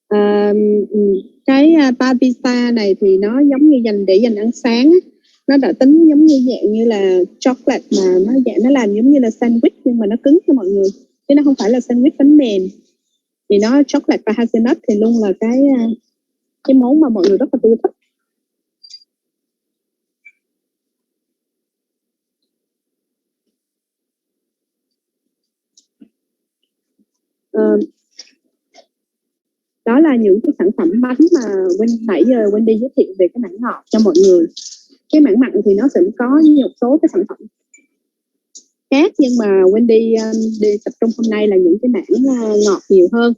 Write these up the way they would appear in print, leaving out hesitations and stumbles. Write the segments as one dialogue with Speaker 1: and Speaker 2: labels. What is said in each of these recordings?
Speaker 1: À, cái Babisa này thì nó giống như để dành ăn sáng á. Nó đã tính giống như dạng như là chocolate mà nó làm giống như là sandwich nhưng mà nó cứng cho mọi người chứ nó không phải là sandwich bánh mềm. Thì nó chocolate và hazelnut thì luôn là cái món mà mọi người rất là yêu thích. Đó là những cái sản phẩm bánh mà nãy giờ Wendy giới thiệu về cái mảng ngọt cho mọi người. Cái mảng mặn thì nó sẽ có một số cái sản phẩm khác, nhưng mà Wendy đi tập trung hôm nay là những cái mảng ngọt nhiều hơn.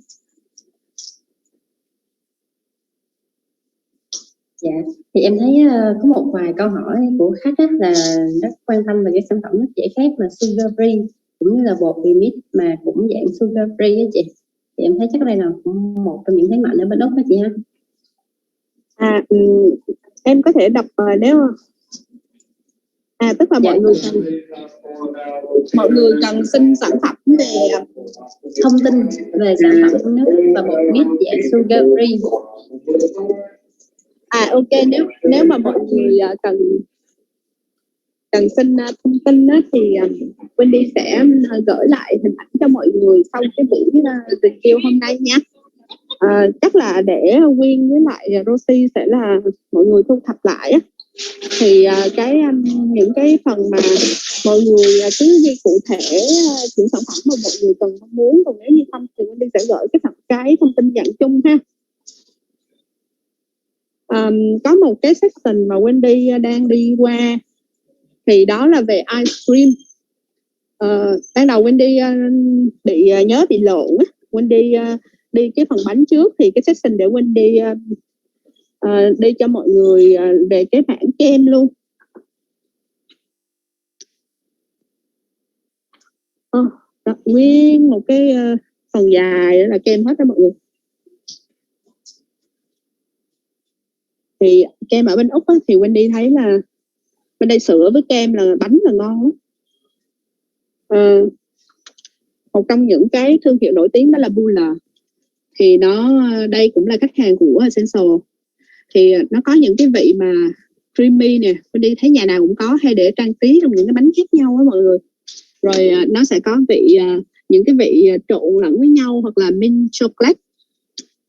Speaker 2: Dạ, thì em thấy có một vài câu hỏi của khách là rất quan tâm về cái sản phẩm nước giải khát là sugar free cũng như là bột mix mà cũng dạng sugar free đó chị. Thì em thấy chắc đây là một trong những thế mạnh ở bên Úc đó chị ha.
Speaker 1: Em có thể đọc nếu tức là mọi người cần xin sản phẩm về
Speaker 2: thông tin về sản phẩm nước và bột mix dạng sugar free.
Speaker 1: Ok, nếu mà mọi người cần xin thông tin đó, thì Wendy sẽ gửi lại hình ảnh cho mọi người sau cái buổi review hôm nay nha. Chắc là để Quyên với lại Rosie sẽ là mọi người thu thập lại á. Thì những cái phần mà mọi người cứ ghi cụ thể những sản phẩm mà mọi người cần mong muốn, còn nếu như không thì Wendy sẽ gửi cái thông tin dạng chung ha. Có một cái section mà Wendy đang đi qua thì đó là về ice cream. Ban đầu Wendy bị lộn á. Wendy đi cái phần bánh trước, thì cái section để Wendy đi cho mọi người về cái mảng kem luôn. Nguyên một cái phần dài là kem hết đó mọi người. Thì kem ở bên Úc á, thì Wendy thấy là bên đây sữa với kem là bánh là ngon lắm. Một trong những cái thương hiệu nổi tiếng đó là Bula. Thì đây cũng là khách hàng của Essential. Thì nó có những cái vị mà creamy nè, Wendy thấy nhà nào cũng có, hay để trang trí trong những cái bánh khác nhau á mọi người. Rồi nó sẽ có những cái vị trộn lẫn với nhau, hoặc là mint chocolate,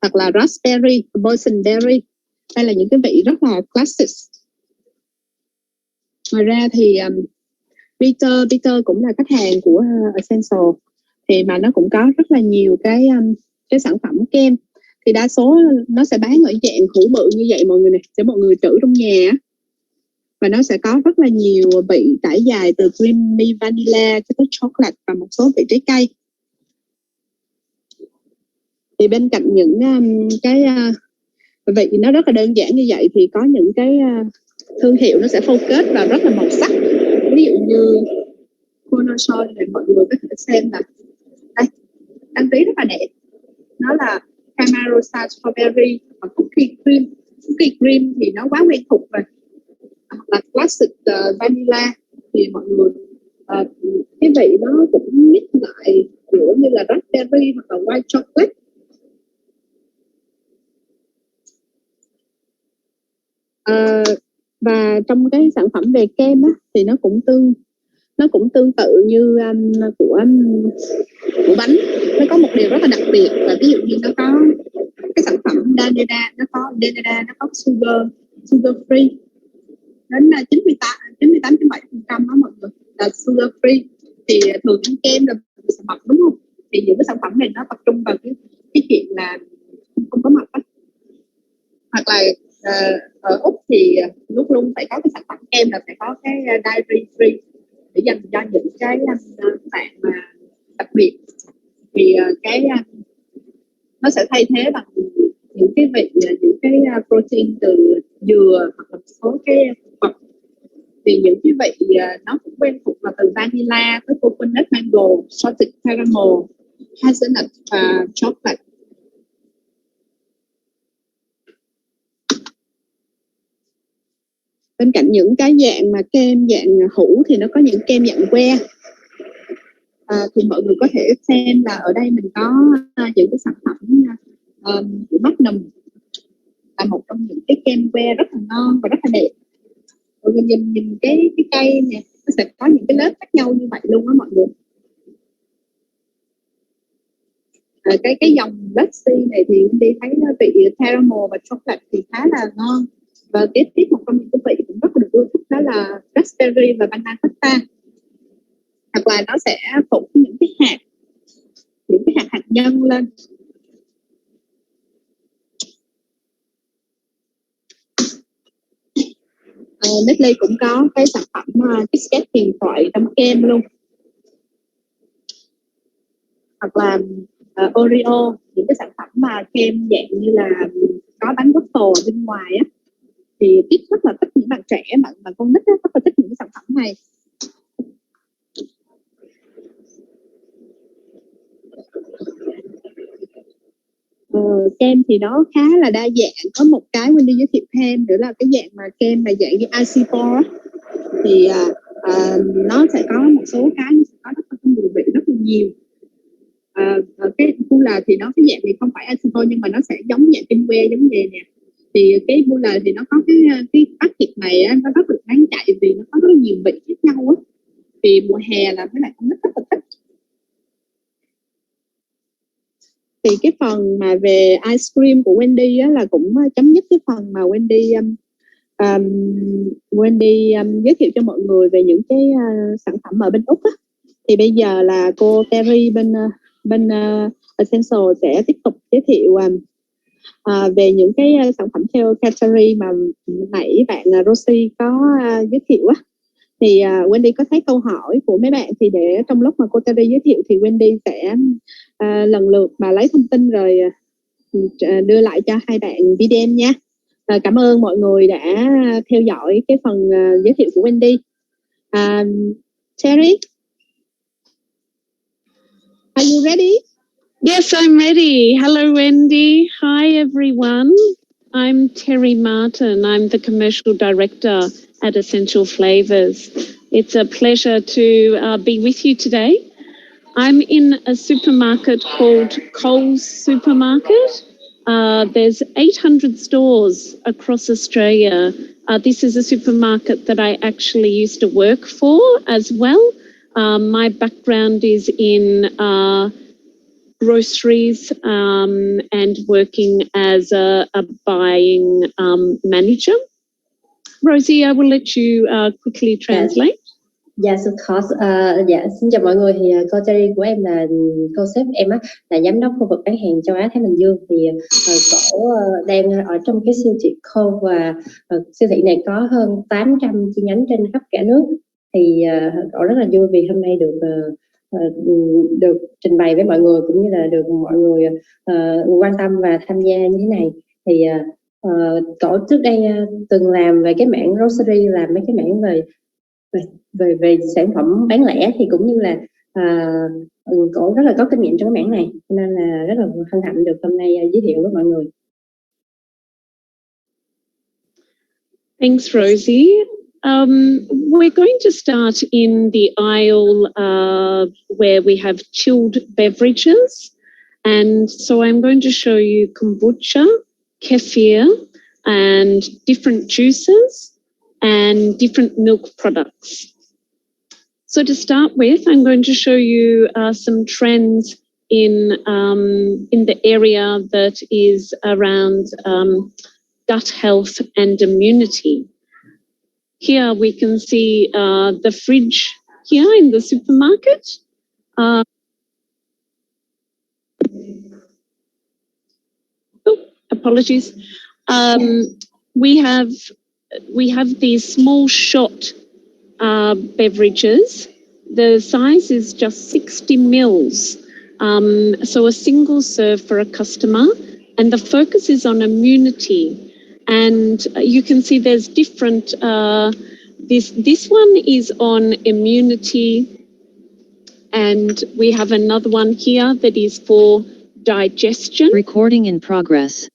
Speaker 1: hoặc là raspberry, boysenberry. Đây là những cái vị rất là classic. Ngoài ra thì Peter cũng là khách hàng của Essential, thì mà nó cũng có rất là nhiều cái sản phẩm kem. Thì đa số nó sẽ bán ở dạng hũ bự như vậy mọi người này, để mọi người trữ trong nhà. Và nó sẽ có rất là nhiều vị trải dài từ creamy vanilla cho tới chocolate và một số vị trái cây. Thì bên cạnh những cái vị nó rất là đơn giản như vậy, thì có những cái thương hiệu nó sẽ focus vào rất là màu sắc. Ví dụ như Cornerstone này, mọi người có thể xem là đây, đăng ký rất là đẹp. Nó là Camarosa Strawberry và Cookie Cream. Cookie Cream thì nó quá quen thuộc rồi. Hoặc là Classic Vanilla thì mọi người cái vị nó cũng mix lại giữa như là Raspberry hoặc là White Chocolate. Và trong cái sản phẩm về kem á, thì nó cũng tương tự như của bánh. Nó có một điều rất là đặc biệt, là ví dụ như nó có cái sản phẩm Daneda, nó có sugar free đến 98,7% đó mọi người, là sugar free. Thì thường ăn kem là sẽ mập đúng không? Thì những cái sản phẩm này nó tập trung vào cái chuyện là không có mập á. Hoặc là ở Úc thì lúc luôn phải có cái sản phẩm kem là phải có cái dairy free để dành cho những cái bạn mà đặc biệt. Thì nó sẽ thay thế bằng những cái vị, những cái protein từ dừa hoặc là một số cái vật. Thì những cái vị nó cũng quen thuộc là từ vanilla tới coconut, mango, salted caramel, hazelnut và chocolate. Bên cạnh những cái dạng mà kem dạng hũ thì nó có những kem dạng que. Thì mọi người có thể xem là ở đây mình có những cái sản phẩm của Magnum là một trong những cái kem que rất là ngon và rất là đẹp. Mọi người nhìn cái cây nè, nó sẽ có những cái lớp khác nhau như vậy luôn á mọi người. Cái dòng Luxy này thì đi thấy vị caramel và chocolate thì khá là ngon, và tiếp một trong những cái vị cũng rất là được ưa thích đó là raspberry và panna cotta, hoặc là nó sẽ phủ những cái hạt nhân lên. Nestle cũng có cái sản phẩm KitKat huyền thoại trong kem luôn, hoặc là Oreo, những cái sản phẩm mà kem dạng như là có bánh waffle ở bên ngoài á, thì Kit rất là thích những bạn trẻ mà con nít rất là thích những cái sản phẩm này. Kem thì nó khá là đa dạng. Có một cái Wendy giới thiệu thêm nữa là cái dạng mà kem mà dạng như IC4 thì nó sẽ có một số cái có rất là mùi vị rất là nhiều. Cái Bula thì nó cái dạng thì không phải IC4 nhưng mà nó sẽ giống dạng kem que giống vậy nè. Thì cái Bula thì nó có cái packet này á, nó rất là đáng chạy vì nó có rất nhiều vị khác nhau á. Thì mùa hè là mấy bạn con nít rất là thích. Thì cái phần mà về ice cream của Wendy á, là cũng chấm dứt cái phần mà Wendy giới thiệu cho mọi người về những cái sản phẩm ở bên Úc á. Thì bây giờ là cô Terry bên Essential sẽ tiếp tục giới thiệu về những cái sản phẩm theo category mà nãy bạn Rosie có giới thiệu á. Thì Wendy có thấy câu hỏi của mấy bạn, thì để trong lúc mà cô Terry giới thiệu thì Wendy sẽ lần lượt mà lấy thông tin rồi đưa lại cho hai bạn VDM nha. Cảm ơn mọi người đã theo dõi cái phần giới thiệu của Wendy. Terry, are you ready?
Speaker 3: Yes, I'm ready. Hello, Wendy. Hi, everyone. I'm Terry Martin. I'm the Commercial Director at Essential Flavors. It's a pleasure to be with you today. I'm in a supermarket called Coles Supermarket. There's 800 stores across Australia. This is a supermarket that I actually used to work for as well. My background is in groceries and working as a buying manager. Rosie, I will let you quickly translate.
Speaker 2: Yes, of course. Xin chào mọi người. Thì cô Terry của em là cô sếp em á, là giám đốc khu vực bán hàng châu Á Thái Bình Dương. Thì cổ đang ở trong cái siêu thị Coles, và siêu thị này có hơn 800 chi nhánh trên khắp cả nước. Thì cổ rất là vui vì hôm nay được trình bày với mọi người, cũng như là được mọi người quan tâm và tham gia như thế này. Thì cổ trước đây từng làm về cái mảng grocery, làm mấy cái mảng về sản phẩm bán lẻ, thì cũng như là cổ rất là có kinh nghiệm trong cái mảng này, nên là rất là hân hạnh được hôm nay giới thiệu với mọi người.
Speaker 3: Thanks, Rosie. We're going to start in the aisle where we have chilled beverages. And so I'm going to show you kombucha, kefir, and different juices and different milk products. So to start with, I'm going to show you some trends in the area that is around gut health and immunity. Here we can see the fridge here in the supermarket. Apologies. We have these small shot beverages. The size is just 60 mils. So a single serve for a customer, and the focus is on immunity. And you can see there's different, this one is on immunity, and we have another one here that is for digestion.
Speaker 4: Recording in progress.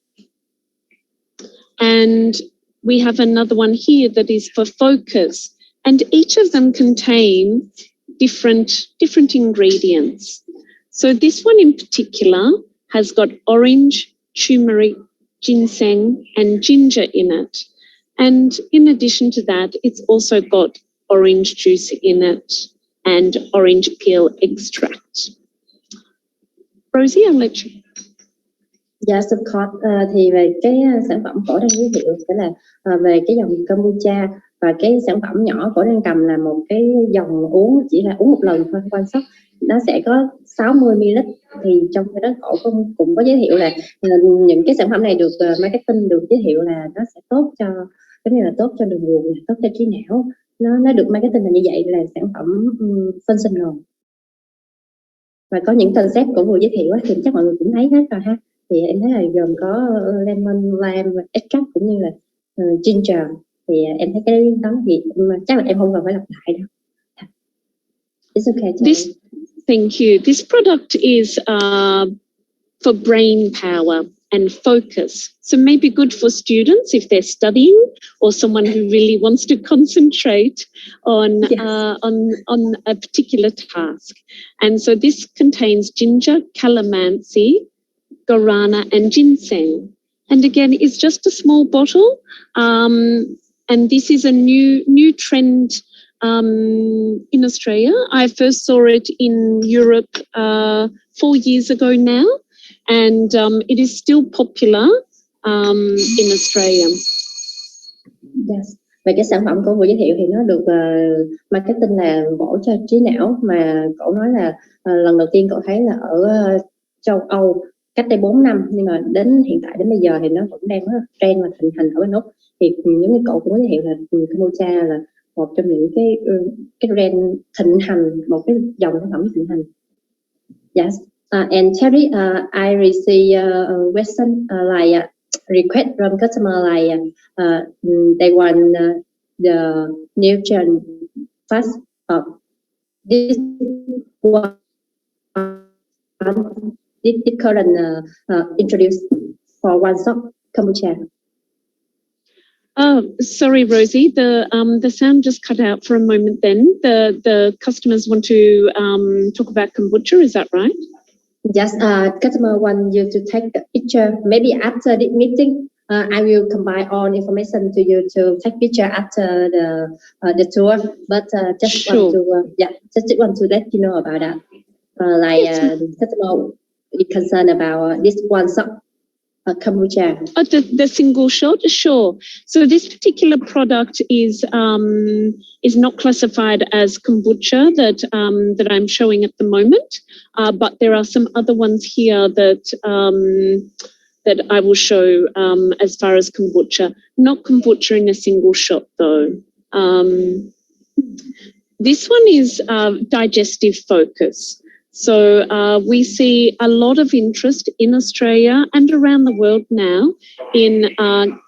Speaker 3: And we have another one here that is for focus. And each of them contain different ingredients. So this one in particular has got orange turmeric, ginseng, and ginger in it. And in addition to that, it's also got orange juice in it and orange peel extract. Rosie, I'll let you.
Speaker 2: Yes, of course. Thì về cái sản phẩm cổ đang giới thiệu sẽ là về cái dòng kombucha, và cái sản phẩm nhỏ cổ đang cầm là một cái dòng uống chỉ là uống một lần thôi, quan sát nó sẽ có 60 ml. Thì trong cái đó cổ cũng có giới thiệu là những cái sản phẩm này được marketing, được giới thiệu là nó sẽ tốt cho, giống như là tốt cho đường ruột, tốt cho trí não. Nó được marketing là như vậy, là sản phẩm functional. Và có những concept của vừa giới thiệu thì chắc mọi người cũng thấy hết rồi ha. Thì em thấy là gồm có lemon, lime, extract cũng như là ginger. Thì em thấy cái đó thì chắc là em không cần phải lặp lại đâu. It's okay.
Speaker 3: Thank you. This product is for brain power and focus. So maybe good for students if they're studying, or someone who really wants to concentrate on on a particular task. And so this contains ginger, calamansi, guarana, and ginseng. And again, it's just a small bottle. And this is a new trend in Australia. I first saw it in Europe 4 years ago now, and it is still popular in Australia.
Speaker 2: Yes. Về cái sản phẩm cô vừa giới thiệu thì nó được marketing là bổ cho trí não, mà cậu nói là lần đầu tiên cậu thấy là ở châu Âu cách đây 4 năm, nhưng mà đến hiện tại đến bây giờ thì nó vẫn đang rất trend và thịnh hành ở bên Úc. Thì giống như cậu cũng có giới thiệu là kombucha là một trong những cái trend thịnh hành, một cái dòng sản phẩm thịnh hành. Yes. And Terry, I receive a question like request from customer like they want the nutrient fast of this one. This current introduced for one shot kombucha.
Speaker 3: Oh, sorry, Rosie. The sound just cut out for a moment. Then the customers want to talk about kombucha. Is that right?
Speaker 2: Yes. Customer want you to take a picture. Maybe after this meeting, I will combine all information to you to take picture after the tour. But just
Speaker 3: sure.
Speaker 2: just want to let you know about that. Customer is concerned about this one shot kombucha.
Speaker 3: Oh, the single shot, sure. So this particular product is not classified as kombucha that I'm showing at the moment, but there are some other ones here that I will show as far as kombucha. Not kombucha in a single shot though. This one is digestive focus. So we see a lot of interest in Australia and around the world now in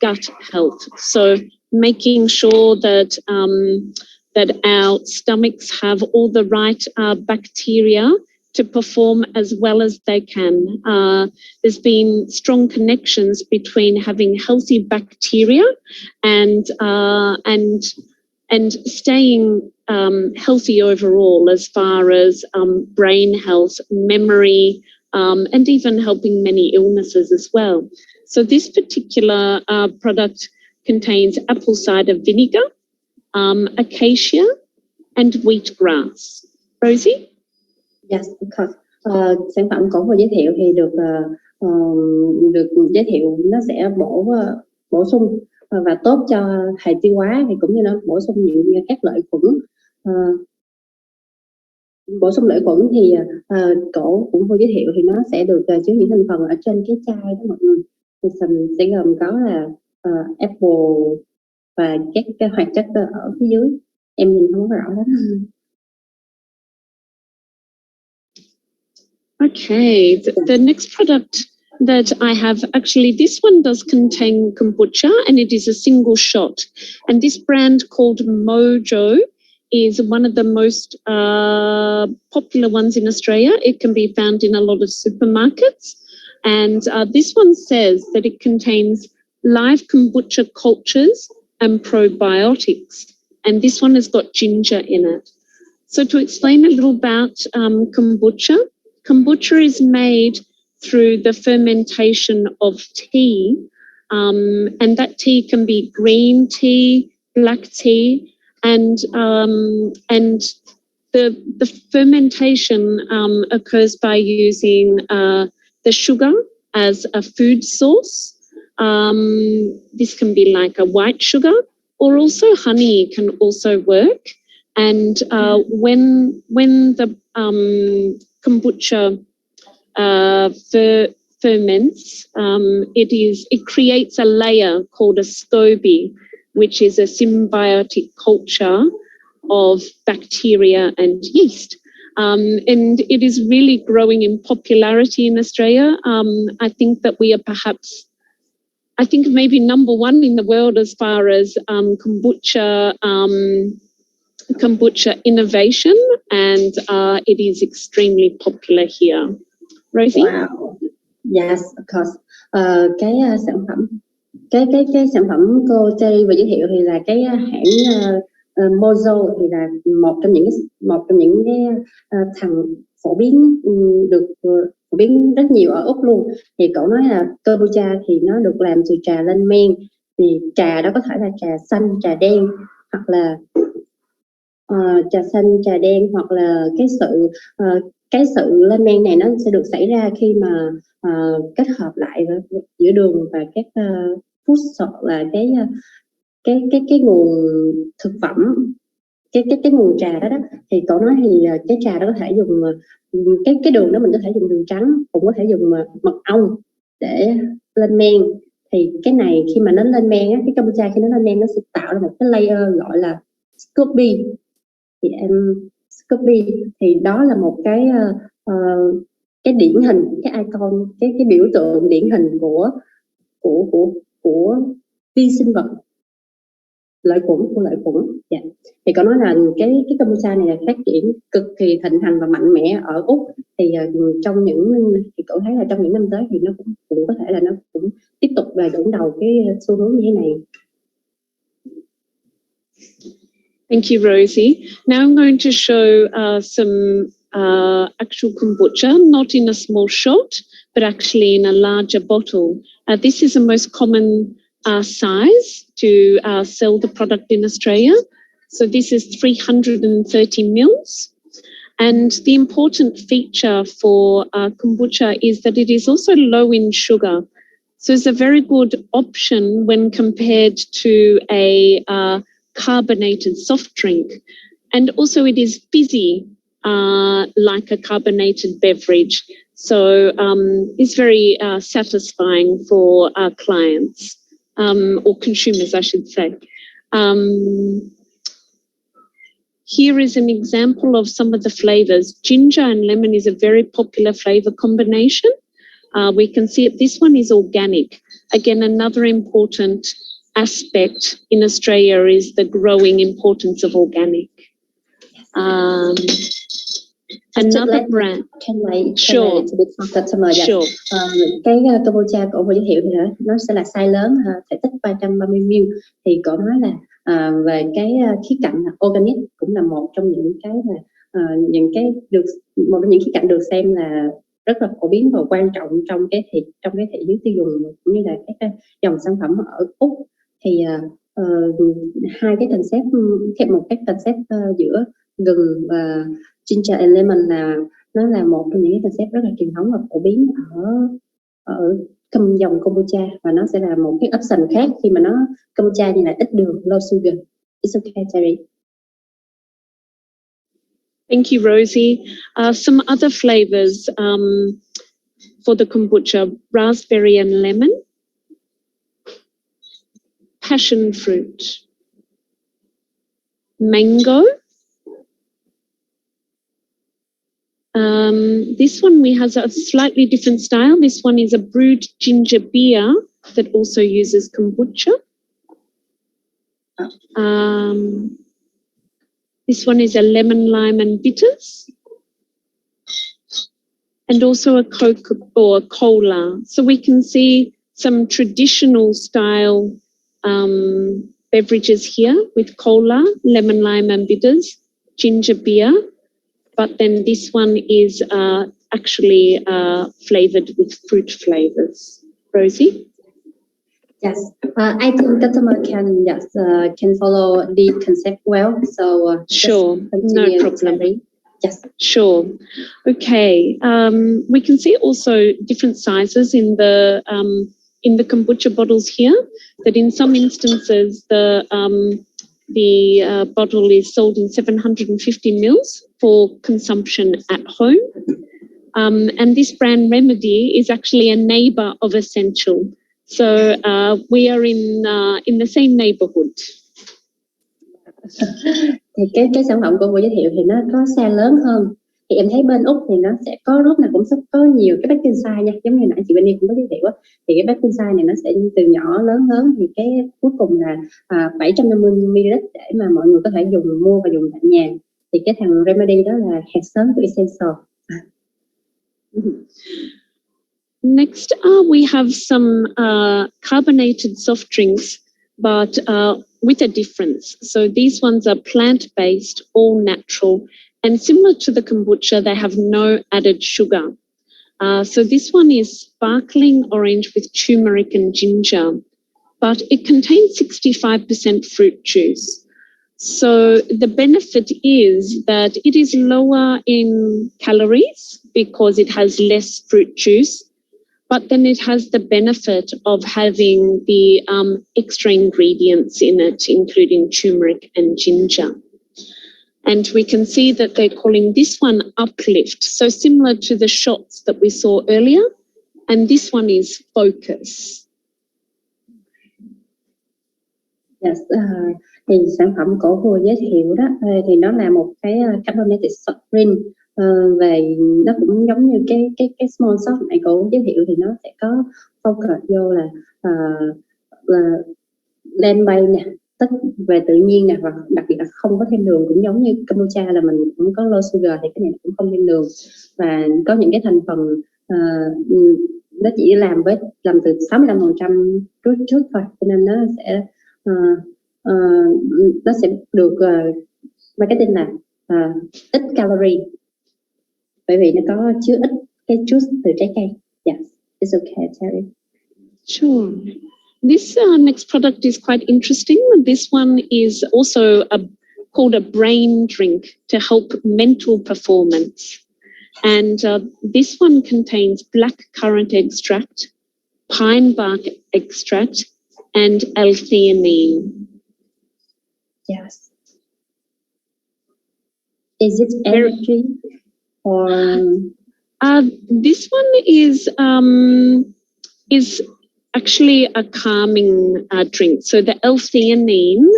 Speaker 3: gut health. So making sure that that our stomachs have all the right bacteria to perform as well as they can. There's been strong connections between having healthy bacteria and staying healthy overall as far as brain health, memory, and even helping many illnesses as well. So this particular product contains apple cider vinegar, acacia, and wheatgrass. Rosie?
Speaker 2: Yes, because sản phẩm cổ vừa giới thiệu thì được giới thiệu nó sẽ bổ sung và tốt cho hệ tiêu hóa, thì cũng như nó bổ sung những các lợi khuẩn. Bổ sung lợi khuẩn thì cổ cũng vừa giới thiệu thì nó sẽ được chứa những thành phần ở trên cái chai đó mọi người. Thì sẽ gồm có là apple và các cái hoạt chất ở phía dưới. Em nhìn không có rõ lắm.
Speaker 3: Okay, the next product that I have, actually this one does contain kombucha and it is a single shot. And this brand called Mojo is one of the most popular ones in Australia. It can be found in a lot of supermarkets. And this one says that it contains live kombucha cultures and probiotics. And this one has got ginger in it. So to explain a little about kombucha, kombucha is made through the fermentation of tea. And that tea can be green tea, black tea, and the fermentation occurs by using the sugar as a food source. This can be like a white sugar, or also honey can also work. And when the kombucha ferments, it creates a layer called a SCOBY, which is a symbiotic culture of bacteria and yeast. And it is really growing in popularity in Australia. I think that we are perhaps, I think maybe number one in the world as far as kombucha innovation, and it is extremely popular here. Rosie?
Speaker 2: Wow. Yes, of course. Cái sản phẩm cái sản phẩm cô Terry vừa giới thiệu thì là cái hãng Mozo, thì là một trong những cái thằng phổ biến được phổ biến rất nhiều ở Úc luôn. Thì cậu nói là kombucha thì nó được làm từ trà lên men, thì trà đó có thể là trà xanh, trà đen, hoặc là trà xanh, trà đen, hoặc là cái sự lên men này nó sẽ được xảy ra khi mà kết hợp lại giữa đường và các food source, là cái nguồn thực phẩm, cái nguồn trà đó. Thì cậu nói thì cái trà đó có thể dùng cái đường đó, mình có thể dùng đường trắng, cũng có thể dùng mật ong để lên men. Thì cái này khi mà nó lên men á, cái kombucha khi nó lên men nó sẽ tạo ra một cái layer gọi là SCOBY. Thì SCOBY thì đó là một cái điển hình, cái icon, cái biểu tượng điển hình của vi sinh vật lợi khuẩn, của lợi khuẩn. Yeah. Thì có nói là cái kombucha này là phát triển cực kỳ thịnh hành và mạnh mẽ ở Úc. Thì thì cậu thấy là trong những năm tới thì nó cũng có thể là nó cũng tiếp tục là dẫn đầu cái xu hướng như thế này.
Speaker 3: Thank you, Rosie. Now I'm going to show some actual kombucha, not in a small shot, but actually in a larger bottle. This is the most common size to sell the product in Australia. So this is 330 mils. And the important feature for kombucha is that it is also low in sugar. So it's a very good option when compared to a carbonated soft drink. And also it is fizzy, like a carbonated beverage. So it's very satisfying for our clients, or consumers, I should say. Here is an example of some of the flavours. Ginger and lemon is a very popular flavour combination. We can see it. This one is organic. Again, another important aspect in Australia is the growing importance of organic. Another brand. Sure. Sure.
Speaker 2: Cái kombucha cậu vừa giới thiệu thì nó sẽ là size lớn, thể tích 330 ml. Thì cậu nói là về cái khía cạnh là organic cũng là một trong những cái một trong những khía cạnh được xem là rất là phổ biến và quan trọng trong cái thị hiếu tiêu dùng, cũng như là các dòng sản phẩm ở Úc. Thì hai cái concept, một cái concept giữa gừng và ginger and lemon là nó là một trong những cái concept rất là truyền thống và phổ biến ở dòng kombucha, và nó sẽ là một cái option khác khi mà nó kombucha như là ít đường, low sugar. It's okay, Terry.
Speaker 3: Thank you, Rosie. Some other flavors for the kombucha: raspberry and lemon, passion fruit, mango. This one has a slightly different style. This one is a brewed ginger beer that also uses kombucha. This one is a lemon, lime and bitters. And also a Coke or a cola. So we can see some traditional style beverages here with cola, lemon, lime and bitters, ginger beer. But then this one is actually flavored with fruit flavors. Rosie?
Speaker 2: Yes, I think customer can follow the concept well. So
Speaker 3: Sure, no problem.
Speaker 2: Terry. Yes.
Speaker 3: Sure. Okay. We can see also different sizes in the kombucha bottles here. That in some instances the bottle is sold in 750 mils for consumption at home. And this brand Remedy is actually a neighbour of Essential. So we are in the same neighbourhood.
Speaker 2: Thì cái sản phẩm cô vừa giới thiệu thì nó có size lớn hơn. Thì em thấy bên Úc thì nó sẽ có lúc nào cũng sẽ có nhiều cái packing size nha, giống như nãy chị Benny cũng có giới thiệu á. Thì cái packing size này nó sẽ từ nhỏ lớn thì cái cuối cùng là 750 ml để mà mọi người có thể mua và dùng tại nhà. Thì cái thằng Remedy đó là hạt sớm của Essential.
Speaker 3: Next, we have some carbonated soft drinks, but with a difference. So these ones are plant-based, all natural, and similar to the kombucha, they have no added sugar. So this one is sparkling orange with turmeric and ginger, but it contains 65% fruit juice. So the benefit is that it is lower in calories because it has less fruit juice, but then it has the benefit of having the extra ingredients in it, including turmeric and ginger. And we can see that they're calling this one Uplift, so similar to the shots that we saw earlier, and this one is Focus.
Speaker 2: Yes, thì sản phẩm cổ vừa giới thiệu đó thì nó là một cái carbonated soft drink. Về nó cũng giống như cái small shot này cô giới thiệu thì nó sẽ có focus vô là land bay nè, tất về tự nhiên nè, và đặc biệt là không có thêm đường, cũng giống như kombucha là mình cũng có low sugar thì cái này cũng không thêm đường, và có những cái thành phần nó chỉ làm từ 65% trước thôi, cho nên nó sẽ được marketing là ít calorie, bởi vì nó có chứa ít cái juice từ trái cây. Yes, it's okay, Terry.
Speaker 3: Sure. This next product is quite interesting. This one is also called a brain drink to help mental performance. And this one contains black currant extract, pine bark extract, and L-theanine.
Speaker 2: Yes. Is it energy or?
Speaker 3: This one is actually a calming drink. So the L-theanine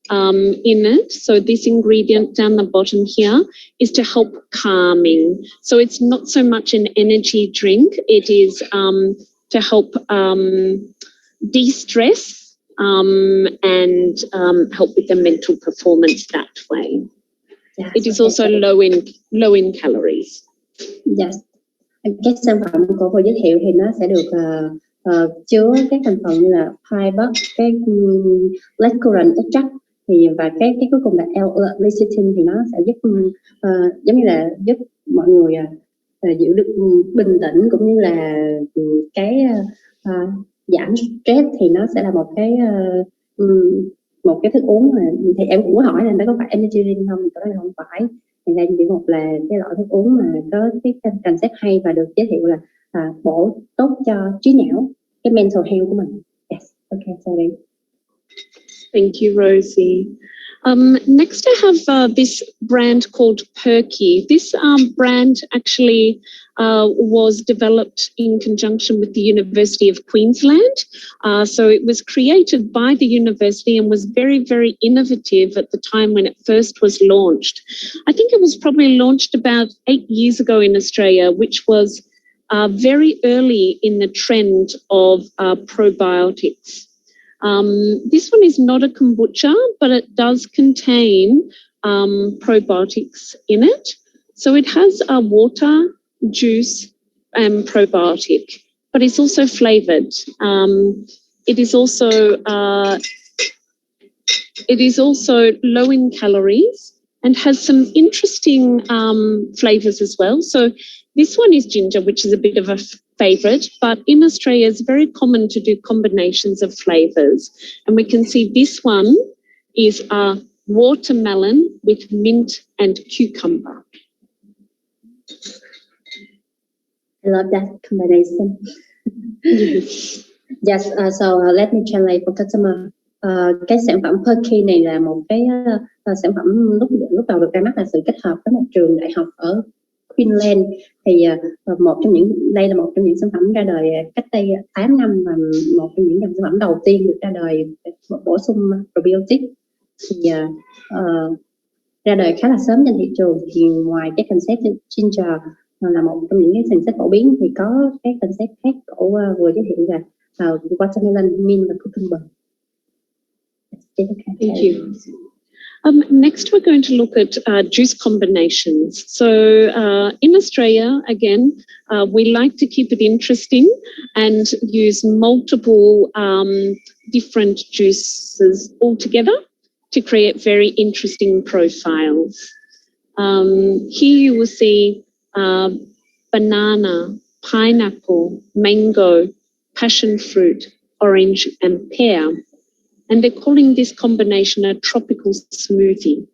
Speaker 3: in it, so this ingredient down the bottom here, is to help calming. So it's not so much an energy drink. It is to help de-stress and help with the mental performance that way.
Speaker 2: Yes,
Speaker 3: it is also low in calories.
Speaker 2: Yes. Cái sản phẩm của cô giới thiệu thì nó sẽ được chứa các thành phần như là pine bark, cái blackcurrant extract thì và cái cuối cùng là L-lecithin, thì nó sẽ giúp giống như là giúp mọi người giữ được bình tĩnh, cũng như là cái giảm stress. Thì nó sẽ là một cái thức uống mà thì em cũng có hỏi là nó có phải energy drink không, thì có là không phải. Thì đây chỉ một là cái loại thức uống mà có cái concept hay và được giới thiệu là bổ tốt cho trí não, cái mental health của mình. Yes, okay, sorry.
Speaker 3: Thank you, Rosie. Next, I have this brand called Perky. This brand actually was developed in conjunction with the University of Queensland. So it was created by the university and was very, very innovative at the time when it first was launched. I think it was probably launched about 8 years ago in Australia, which was very early in the trend of probiotics. This one is not a kombucha, but it does contain probiotics in it. So it has a water, juice, and probiotic, but it's also flavoured. It is also low in calories and has some interesting flavours as well. So This one is ginger, which is a bit of a favourite, but in Australia it's very common to do combinations of flavours. And we can see this one is a watermelon with mint and cucumber.
Speaker 2: I love that combination.
Speaker 3: Yes.
Speaker 2: Yes, so let me translate for customer. Cái sản phẩm Perky này là một cái sản phẩm lúc đầu được ra mắt là sự kết hợp với một trường đại học ở Queensland. Thì đây là một trong những sản phẩm ra đời cách đây 8 năm và một trong những dòng sản phẩm đầu tiên được ra đời bổ sung probiotic. Thì ra đời khá là sớm trên thị trường. Thì ngoài cái concept ginger là một trong những cái concept phổ biến thì có cái concept khác cậu vừa giới thiệu là watermelon, mint và cucumber.
Speaker 3: Thank you. Next, we're going to look at juice combinations. So in Australia, again, we like to keep it interesting and use multiple different juices all together to create very interesting profiles. Here you will see banana, pineapple, mango, passion fruit, orange and pear. And they're calling this combination a tropical smoothie.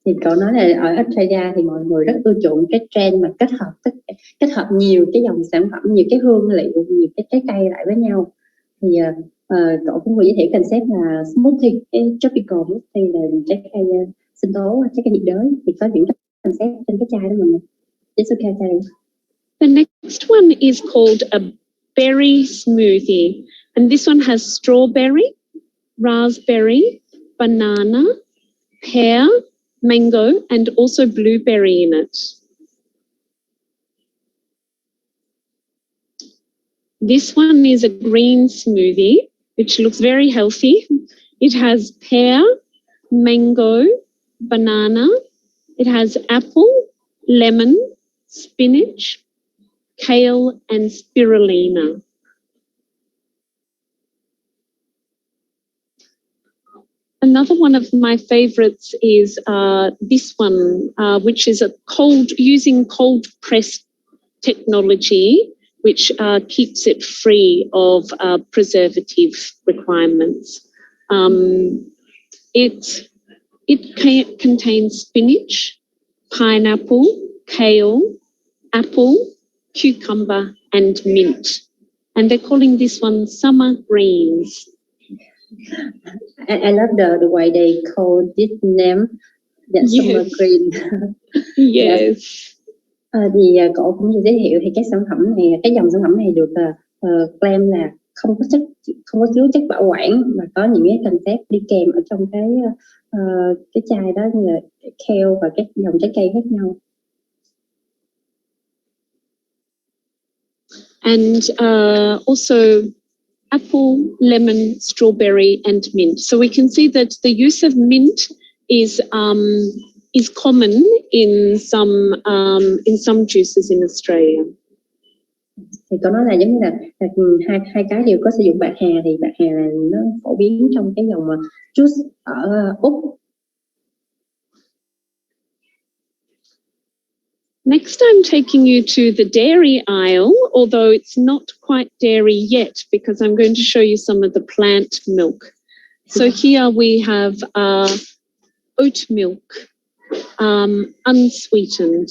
Speaker 2: Thì cậu nói là ở Australia thì mọi người rất ưa chuộng cái trend mà kết hợp nhiều cái dòng sản phẩm, nhiều cái hương liệu, nhiều cái trái cây lại với nhau. Thì cậu cũng vừa giới thiệu concept là smoothie, cái tropical smoothie là trái cây sinh tố, trái cây nhiệt đới. Thì có những cái concept trên cái chai đó mình. It's okay, Terry.
Speaker 3: The next one is called a berry smoothie. And this one has strawberry, raspberry, banana, pear, mango, and also blueberry in it. This one is a green smoothie, which looks very healthy. It has pear, mango, banana. It has apple, lemon, spinach, kale, and spirulina. Another one of my favourites is this one, which is using cold press technology, which keeps it free of preservative requirements. It contains spinach, pineapple, kale, apple, cucumber, and mint. And they're calling this one summer greens.
Speaker 2: I love the way they call this name, the summer green.
Speaker 3: Yes.
Speaker 2: Thì cậu cũng vừa giới thiệu thì cái sản phẩm này, cái dòng sản phẩm này được claim là không có chứa chất bảo quản mà có những cái concept đi kèm ở trong cái chai đó như là kale và các dòng trái cây khác nhau.
Speaker 3: And also apple, lemon, strawberry, and mint. So we can see that the use of mint is common in some juices in Australia.
Speaker 2: Thì có nói là giống như là hai cái đều có sử dụng bạc hà, thì bạc hà là nó phổ biến trong cái dòng juice ở Úc.
Speaker 3: Next, I'm taking you to the dairy aisle, although it's not quite dairy yet, because I'm going to show you some of the plant milk. So here we have oat milk, unsweetened,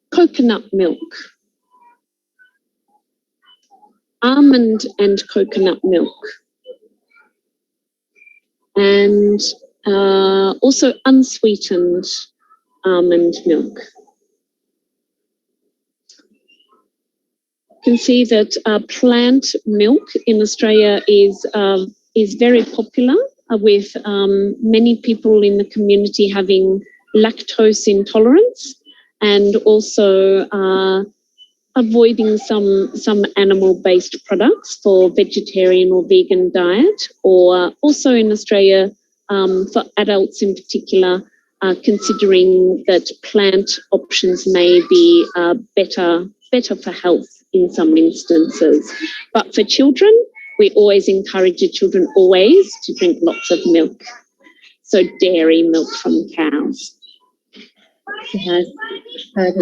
Speaker 3: coconut milk, almond and coconut milk, and also unsweetened almond milk. You can see that plant milk in Australia is very popular, with many people in the community having lactose intolerance, and also avoiding some animal-based products for vegetarian or vegan diet, or also in Australia for adults in particular, considering that plant options may be better for health in some instances. But for children, we always encourage your children always to drink lots of milk. So dairy milk from cows.
Speaker 2: Thì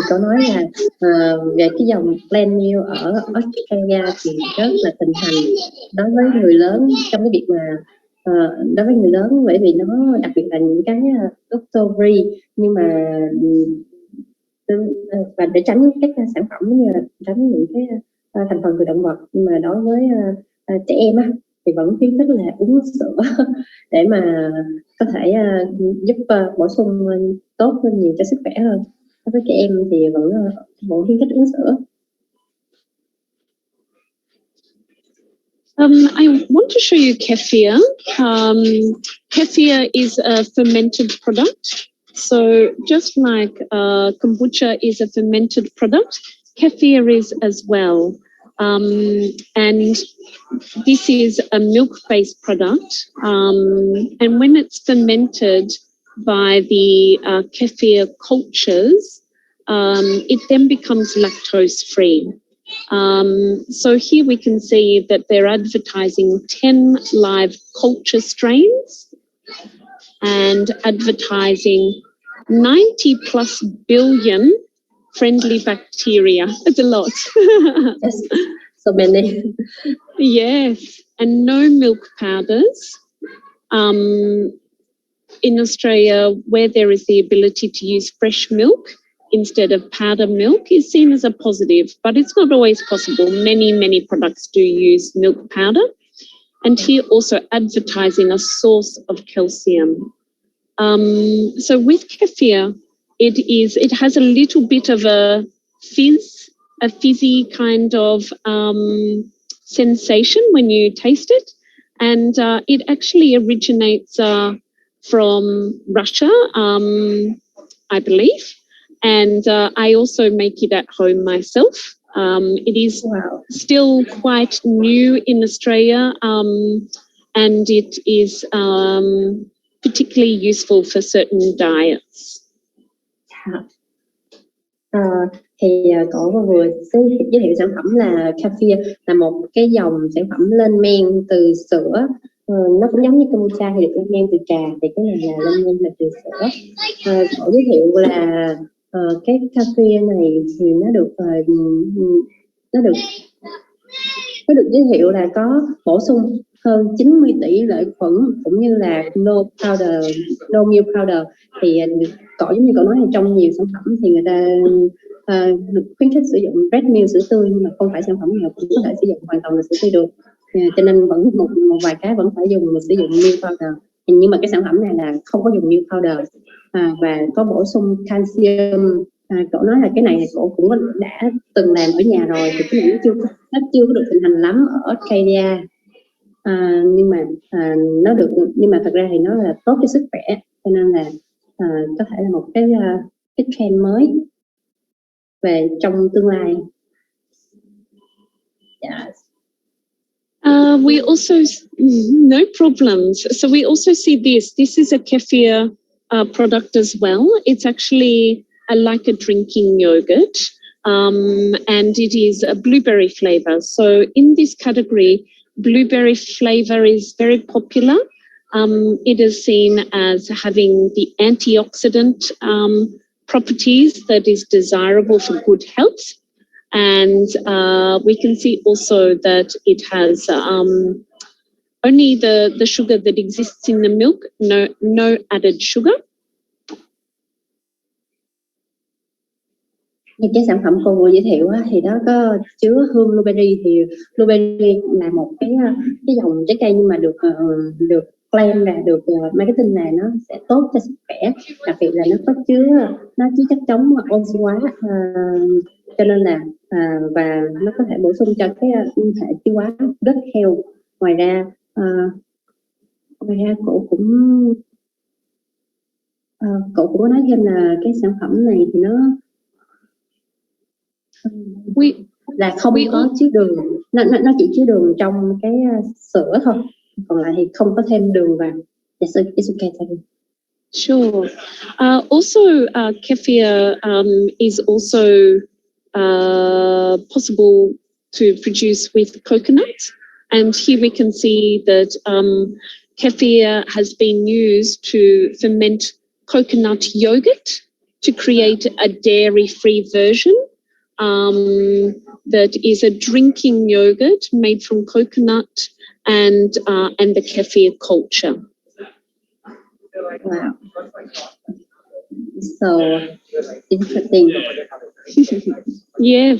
Speaker 2: có nói là về cái dòng plant milk ở Australia thì rất là thịnh hành đối với người lớn trong cái việc mà đối với người lớn, bởi vì nó đặc biệt là những cái lactose free, nhưng mà và để tránh các sản phẩm như là tránh những cái thành phần từ động vật, nhưng mà đối với trẻ em á, thì vẫn khuyến khích là uống sữa để mà có thể giúp bổ sung tốt hơn nhiều cho sức khỏe hơn. Đối với trẻ em thì vẫn khuyến khích uống sữa.
Speaker 3: I want to show you kefir. Kefir is a fermented product. So just like kombucha is a fermented product, kefir is as well. And this is a milk-based product. And when it's fermented by the kefir cultures, it then becomes lactose-free. So here we can see that they're advertising 10 live culture strains and advertising 90 plus billion friendly bacteria. It's a lot.
Speaker 2: Yes, so many.
Speaker 3: Yes, and no milk powders. In Australia, where there is the ability to use fresh milk instead of powder milk is seen as a positive, but it's not always possible. Many products do use milk powder. And here also advertising a source of calcium. So with kefir, it has a little bit of a fizzy kind of sensation when you taste it. And it actually originates from Russia, I believe. And I also make it at home myself. It is still quite new in Australia, and it is particularly useful for certain diets.
Speaker 2: Thì cậu vừa giới thiệu sản phẩm là kefir, là một cái dòng sản phẩm lên men từ sữa. Nó cũng giống như kombucha thì được lên men từ trà, thì cái này là lên men là từ sữa. Cậu giới thiệu là cái kefir này thì nó được giới thiệu là có bổ sung hơn 90 tỷ lợi khuẩn, cũng như là no milk powder. Thì cậu giống như cậu nói là trong nhiều sản phẩm thì người ta được khuyến khích sử dụng red milk, sữa tươi, nhưng mà không phải sản phẩm nào cũng có thể sử dụng hoàn toàn là sữa tươi được, cho nên vẫn một vài cái vẫn phải sử dụng milk powder. Nhưng mà cái sản phẩm này là không có dùng milk powder và có bổ sung calcium. Cậu nói là cái này cậu cũng đã từng làm ở nhà rồi, thì cái này nó chưa có được thịnh hành lắm ở Australia, nhưng mà thật ra thì nó là tốt cho sức khỏe, cho nên là có thể là một cái trend mới về trong tương lai. Yes.
Speaker 3: We also, no problems. So we also see this. This is a kefir product as well. It's actually like a drinking yogurt, and it is a blueberry flavour. So in this category, blueberry flavour is very popular. It is seen as having the antioxidant properties that is desirable for good health. And we can see also that it has only the sugar that exists in the milk, no added sugar.
Speaker 2: Những cái sản phẩm cô vừa giới thiệu thì nó có chứa hương blueberry. Thì blueberry là một cái dòng trái cây, nhưng mà được claim là được marketing là nó sẽ tốt cho sức khỏe, đặc biệt là nó chứa chất chống oxy hóa, cho nên là và nó có thể bổ sung cho cái hệ tiêu hóa, gut health. Ngoài ra cậu cũng có nói thêm là cái sản phẩm này thì nó là không có chứa đường, nó chỉ chứa đường trong cái sữa thôi, còn lại thì không có thêm đường vào. Yes, it's okay, thank you.
Speaker 3: Sure. Also, kefir is also possible to produce with coconut, and here we can see that kefir has been used to ferment coconut yogurt to create a dairy-free version that is a drinking yogurt made from coconut and the kefir culture.
Speaker 2: Wow. So interesting.
Speaker 3: Yes.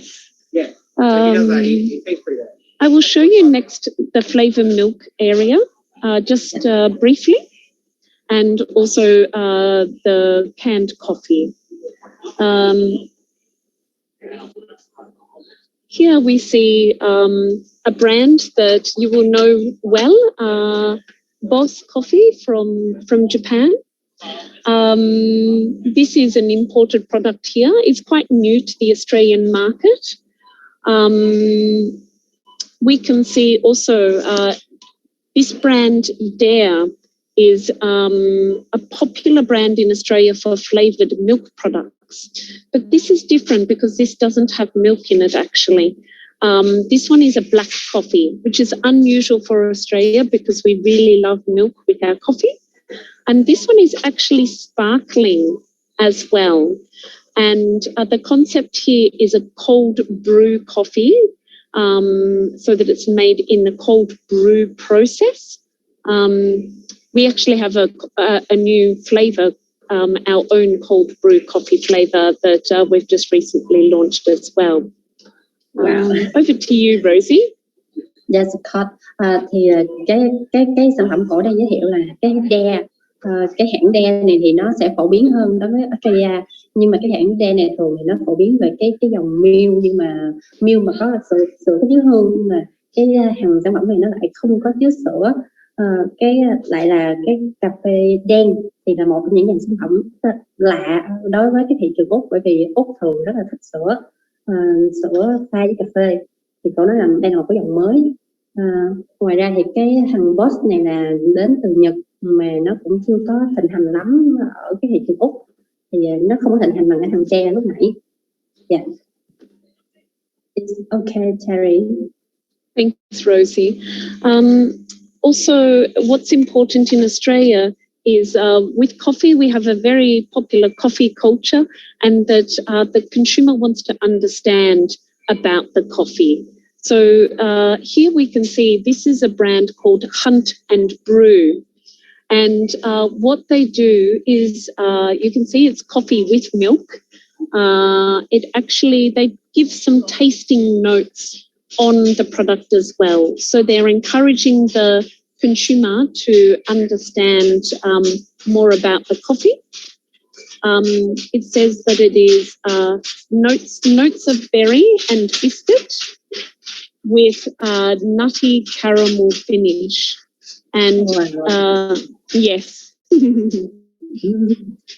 Speaker 3: I will show you next the flavour milk area, just briefly, and also the canned coffee. Here we see a brand that you will know well, Boss Coffee from Japan. This is an imported product here. It's quite new to the Australian market. We can see also this brand Dare is a popular brand in Australia for flavoured milk products. But this is different because this doesn't have milk in it actually. This one is a black coffee, which is unusual for Australia because we really love milk with our coffee. And this one is actually sparkling as well. And the concept here is a cold brew coffee, so that it's made in the cold brew process. We actually have a new flavour, our own cold brew coffee flavour that we've just recently launched as well.
Speaker 2: Wow.
Speaker 3: Over to you, Rosie.
Speaker 2: Yes, thì cái sản phẩm cổ đây giới thiệu là cái Dare. Cái hãng Dare này thì nó sẽ phổ biến hơn đối với Australia, nhưng mà cái hãng Dare này thường thì nó phổ biến về cái dòng milk, nhưng mà milk mà có sữa có chứa hương, nhưng mà cái hàng sản phẩm này nó lại không có chứa sữa. Cái lại là cái cà phê đen thì là một trong những dòng sản phẩm lạ đối với cái thị trường Úc, bởi vì Úc thường rất là thích sữa pha với cà phê, thì cậu nói là đây là một cái dòng mới. Ngoài ra thì cái thằng Boss này là đến từ Nhật mà nó cũng chưa có thịnh hành lắm ở cái thị trường Úc, thì nó không có thịnh hành bằng cái thằng Tre lúc nãy. Yeah. It's okay, Terry.
Speaker 3: Thanks, Rosie. Also, what's important in Australia is with coffee, we have a very popular coffee culture, and that the consumer wants to understand about the coffee. So here we can see this is a brand called Hunt and Brew. And what they do is, you can see it's coffee with milk. They give some tasting notes on the product as well. So they're encouraging the consumer to understand more about the coffee. It says that it is notes of berry and biscuit with nutty caramel finish. And yes.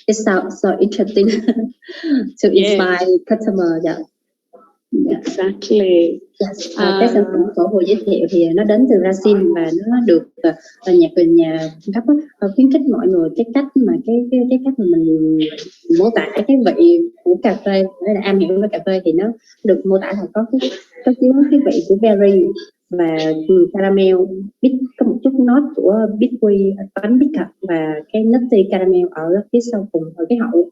Speaker 2: It sounds so interesting to inspire customer. Yeah.
Speaker 3: Exactly.
Speaker 2: Yes. Cái sản phẩm của Hồ giới thiệu thì nó đến từ Brazil và nó được nhà cung cấp khuyến khích mọi người cái cách mà mình mô tả cái vị của cà phê. Đây là am hiểu về cà phê thì nó được mô tả là có chứa cái vị của berry và caramel, có một chút nốt của biscuit, bánh biscuit và cái nutty caramel ở phía sau cùng, ở cái hậu.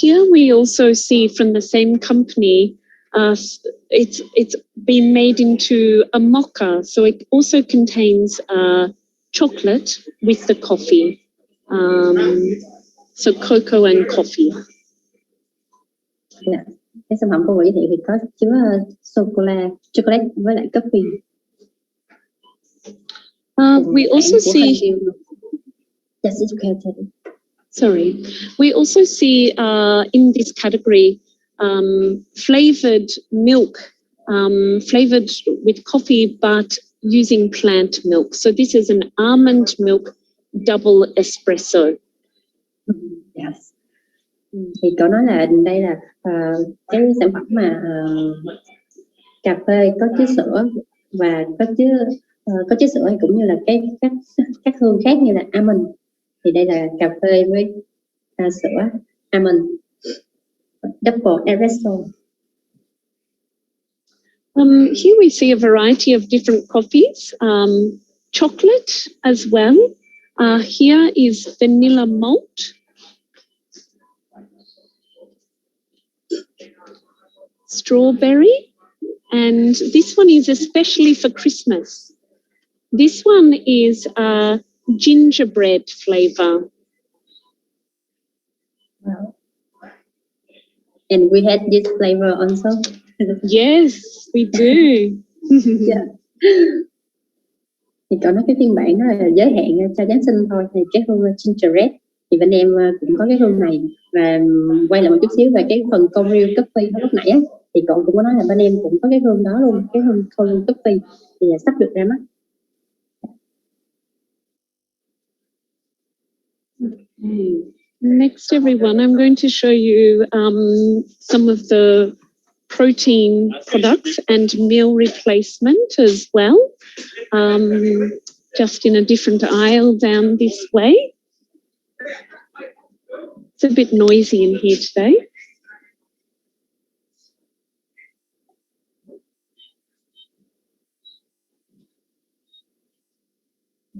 Speaker 3: Here we also see from the same company, it's been made into a mocha, so it also contains chocolate with the coffee, so cocoa and coffee.
Speaker 2: Yeah. Cái sản phẩm của Vĩ thì có chứa chocolate với lại coffee.
Speaker 3: We also see.
Speaker 2: Yes, it's okay.
Speaker 3: Sorry. We also see in this category flavoured milk, flavoured with coffee, but using plant milk. So this is an almond milk double espresso.
Speaker 2: Yes. Thì cậu nói là đây là cái sản phẩm mà cà phê có chứa sữa và có chứa sữa cũng như là các hương khác như là almond. Thì đây là cà phê với sữa almond double espresso.
Speaker 3: Here we see a variety of different coffees, chocolate as well, Here is vanilla malt, strawberry, and this one is especially for Christmas. This one is gingerbread flavour.
Speaker 2: Wow. And we had this flavor also.
Speaker 3: Yes, we do.
Speaker 2: Yeah. Thì cậu nói cái phiên bản đó là giới hạn cho Giáng sinh thôi, thì cái hương gingerbread thì bên em cũng có cái hương này. Và quay lại một chút xíu về cái phần Korea coffee lúc nãy á, thì cậu cũng có nói là bên em cũng có cái hương đó luôn, cái hương Korea coffee thì sắp được ra mắt.
Speaker 3: Okay. Next, everyone, I'm going to show you some of the protein products and meal replacement as well, just in a different aisle down this way. It's a bit noisy in here today.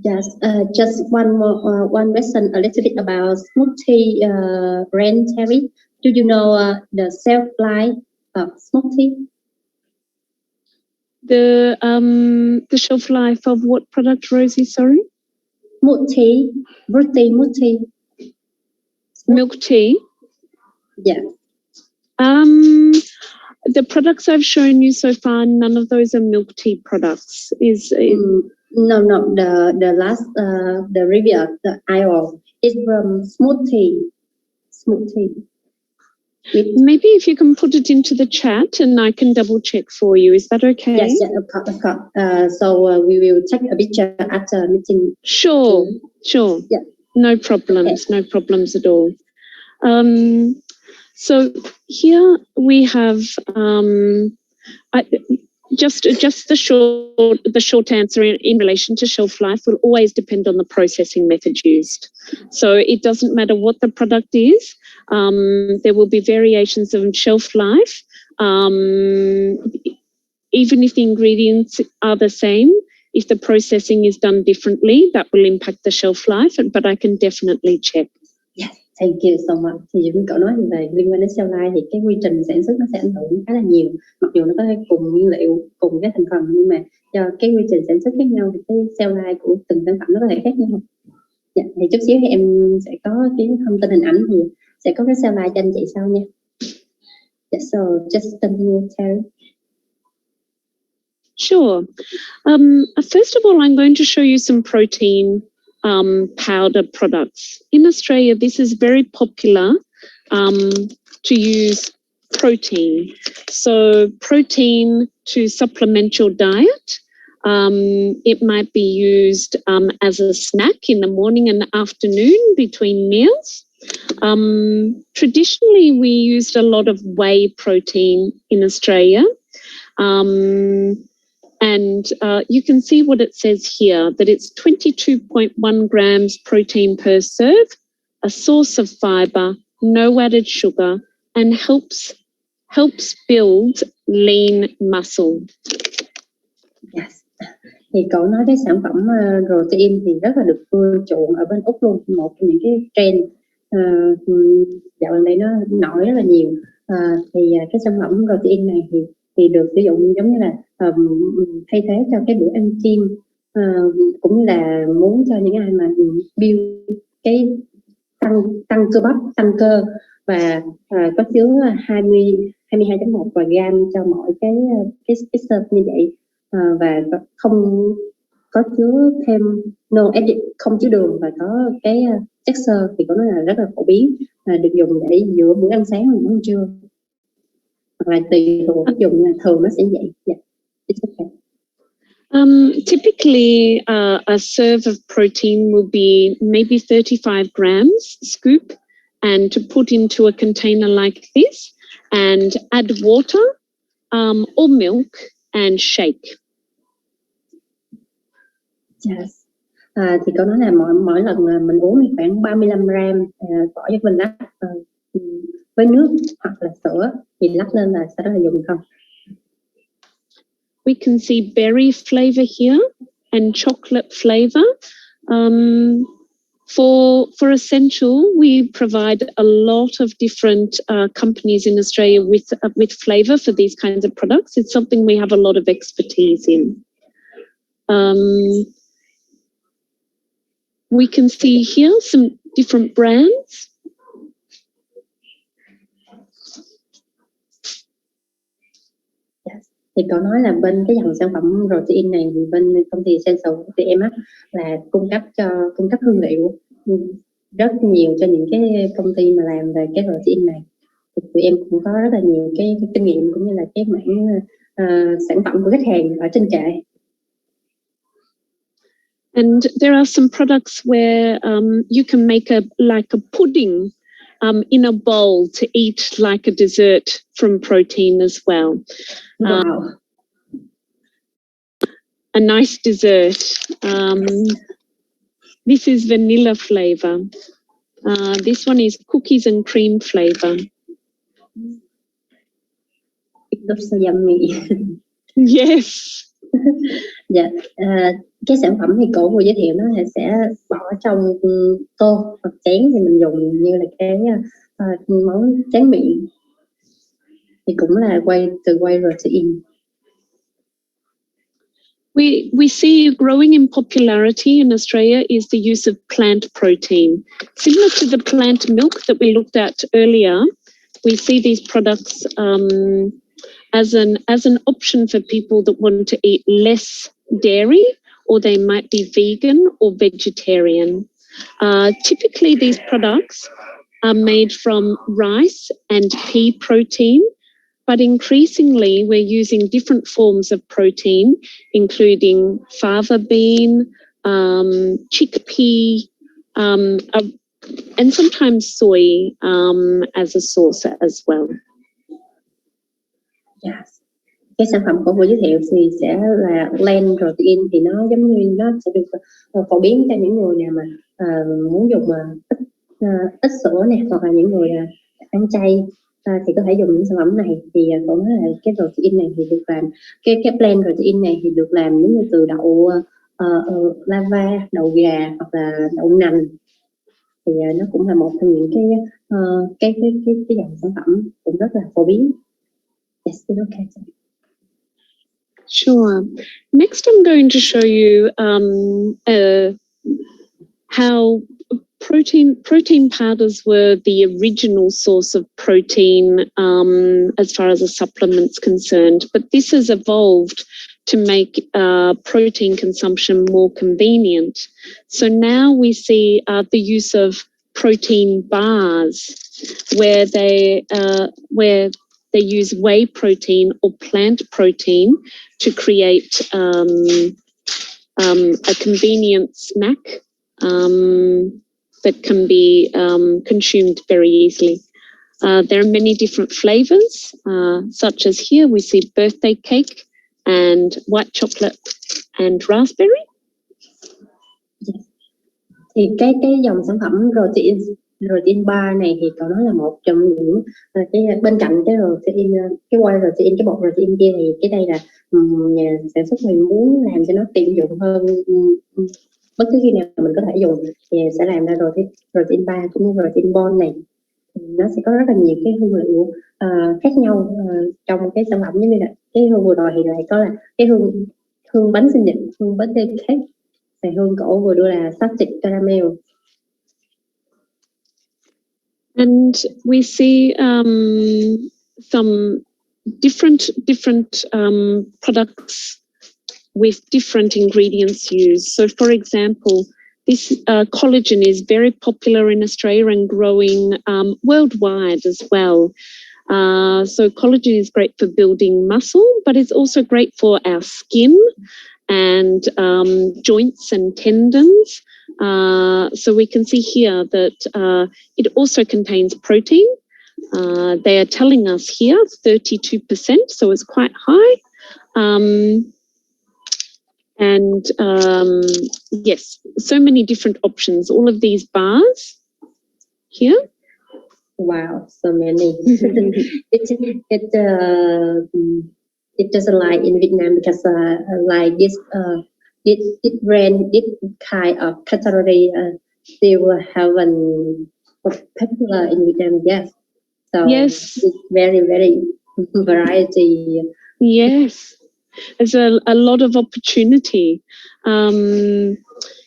Speaker 2: Yes, just one more one question a little bit about smoothie brand, Terry. Do you know the shelf life of smoothie?
Speaker 3: The shelf life of what product, Rosie? Sorry,
Speaker 2: Smoothie, smoothie.
Speaker 3: milk tea.
Speaker 2: Yeah.
Speaker 3: The products I've shown you so far, none of those are milk tea products.
Speaker 2: No, the last the review of the aisle is from smoothie.
Speaker 3: Maybe if you can put it into the chat and I can double check for you. Is that okay?
Speaker 2: Yes, yeah, of course. So we will take a picture after meeting.
Speaker 3: Sure.
Speaker 2: Yeah.
Speaker 3: No problems, no problems at all. So here we have just the short answer in relation to shelf life will always depend on the processing method used. So it doesn't matter what the product is. There will be variations of shelf life, even if the ingredients are the same. If the processing is done differently, that will impact the shelf life, but I can definitely check.
Speaker 2: Yes, thank you so much. Thì như cậu nói về liên quan đến shelf life thì cái quy trình sản xuất nó sẽ ảnh hưởng khá là nhiều. Mặc dù nó có thể cùng nguyên liệu, cùng cái thành phần, nhưng mà do cái quy trình sản xuất khác nhau thì cái shelf life của từng sản phẩm nó có thể khác nhau. Dạ, thì chút xíu thì em sẽ có cái thông tin hình ảnh thì sẽ có cái shelf life cho anh chị sau nha. Yeah, so just continue, Terry.
Speaker 3: Sure. First of all, I'm going to show you some protein powder products. In Australia, this is very popular to use protein. So protein to supplement your diet. It might be used as a snack in the morning and afternoon between meals. Traditionally, we used a lot of whey protein in Australia. And you can see what it says here, that it's 22.1 grams protein per serve, a source of fibre, no added sugar, and helps build lean muscle.
Speaker 2: Yes. Thì cậu nói cái sản phẩm protein thì rất là được ưa chuộng ở bên Úc luôn, một trong những cái trend dạo gần đây nó nổi rất là nhiều. Thì cái sản phẩm protein này thì được sử dụng giống như là thay thế cho cái bữa ăn kiêng, cũng như là muốn cho những ai mà build cái tăng cơ bắp, tăng cơ, và có chứa 22.1 gram cho mỗi cái serve như vậy, và không có chứa thêm không chứa đường, và có cái chất xơ thì có nói là rất là phổ biến, được dùng để giữa bữa ăn sáng và bữa ăn trưa, hoặc là tùy thuộc cách dùng, thường nó sẽ vậy. Yeah. It's okay.
Speaker 3: Typically, a serve of protein will be maybe 35 grams scoop, and to put into a container like this and add water or milk and shake.
Speaker 2: Yes. Thì cậu nói là mỗi lần mình uống thì khoảng 35 gram bỏ cho mình lắc với nước hoặc là sữa, thì lắc lên là sau đó là dùng không.
Speaker 3: We can see berry flavour here and chocolate flavour. For Essential, we provide a lot of different companies in Australia with flavour for these kinds of products. It's something we have a lot of expertise in. We can see here some different brands.
Speaker 2: Thì có nói là bên cái dòng sản phẩm protein này thì bên công ty Essential của tụi em á là cung cấp hương liệu rất nhiều cho những cái công ty mà làm về cái protein này. Thì tụi em cũng có rất là nhiều cái kinh nghiệm cũng như là cái mảng sản phẩm của khách hàng ở trên kệ.
Speaker 3: And there are some products where you can make like a pudding in a bowl to eat like a dessert from protein as well.
Speaker 2: Wow.
Speaker 3: A nice dessert. This is vanilla flavour. This one is cookies and cream flavour.
Speaker 2: It looks so yummy.
Speaker 3: Yes.
Speaker 2: Dạ, cái sản phẩm thì cổ vừa giới thiệu nó sẽ bỏ trong tô hoặc chén thì mình dùng như là cái món tráng miệng thì cũng là từ whey protein.
Speaker 3: We see growing in popularity in Australia is the use of plant protein. Similar to the plant milk that we looked at earlier, we see these products as an option for people that want to eat less dairy, or they might be vegan or vegetarian. Typically, these products are made from rice and pea protein, but increasingly we're using different forms of protein, including fava bean, chickpea, and sometimes soy as a source as well.
Speaker 2: Yes. Cái sản phẩm của vừa giới thiệu thì sẽ là plant protein, thì nó giống như nó sẽ được phổ biến cho những người nào mà muốn dùng ít sữa nè, hoặc là những người ăn chay thì có thể dùng những sản phẩm này. Thì cũng nói là cái protein này thì được làm, cái plant protein này thì được làm giống như từ đậu lava, đậu gà hoặc là đậu nành. Thì nó cũng là một trong những cái dòng sản phẩm cũng rất là phổ biến. Yes, okay.
Speaker 3: Sure. Next, I'm going to show you how protein powders were the original source of protein as far as a supplement's concerned, but this has evolved to make protein consumption more convenient. So now we see the use of protein bars, where they use whey protein or plant protein to create a convenient snack that can be consumed very easily. There are many different flavours, such as here we see birthday cake and white chocolate and raspberry.
Speaker 2: Thì cái dòng sản phẩm protein bar này thì cậu nói là một trong những cái bên cạnh cái protein, cái whey protein, cái bột protein kia, thì cái đây là nhà sản xuất mình muốn làm cho nó tiện dụng hơn, bất cứ khi nào mình có thể dùng thì sẽ làm ra protein bar cũng như protein ball này. Nó sẽ có rất là nhiều cái hương liệu khác nhau trong cái sản phẩm, giống như là cái hương vừa rồi thì lại có là cái hương bánh sinh nhật, hương birthday cake, và hương cổ vừa đưa là salted caramel.
Speaker 3: And we see some different products with different ingredients used. So, for example, this collagen is very popular in Australia and growing worldwide as well. So collagen is great for building muscle, but it's also great for our skin and joints and tendons. So we can see here that it also contains protein. They are telling us here 32%, so it's quite high. Yes, so many different options. All of these bars here.
Speaker 2: Wow, so many. It doesn't like in Vietnam because like this brand, this kind of category still haven't popular in Vietnam. Yes, so
Speaker 3: Yes.
Speaker 2: it's very variety.
Speaker 3: Yes, there's a lot of opportunity.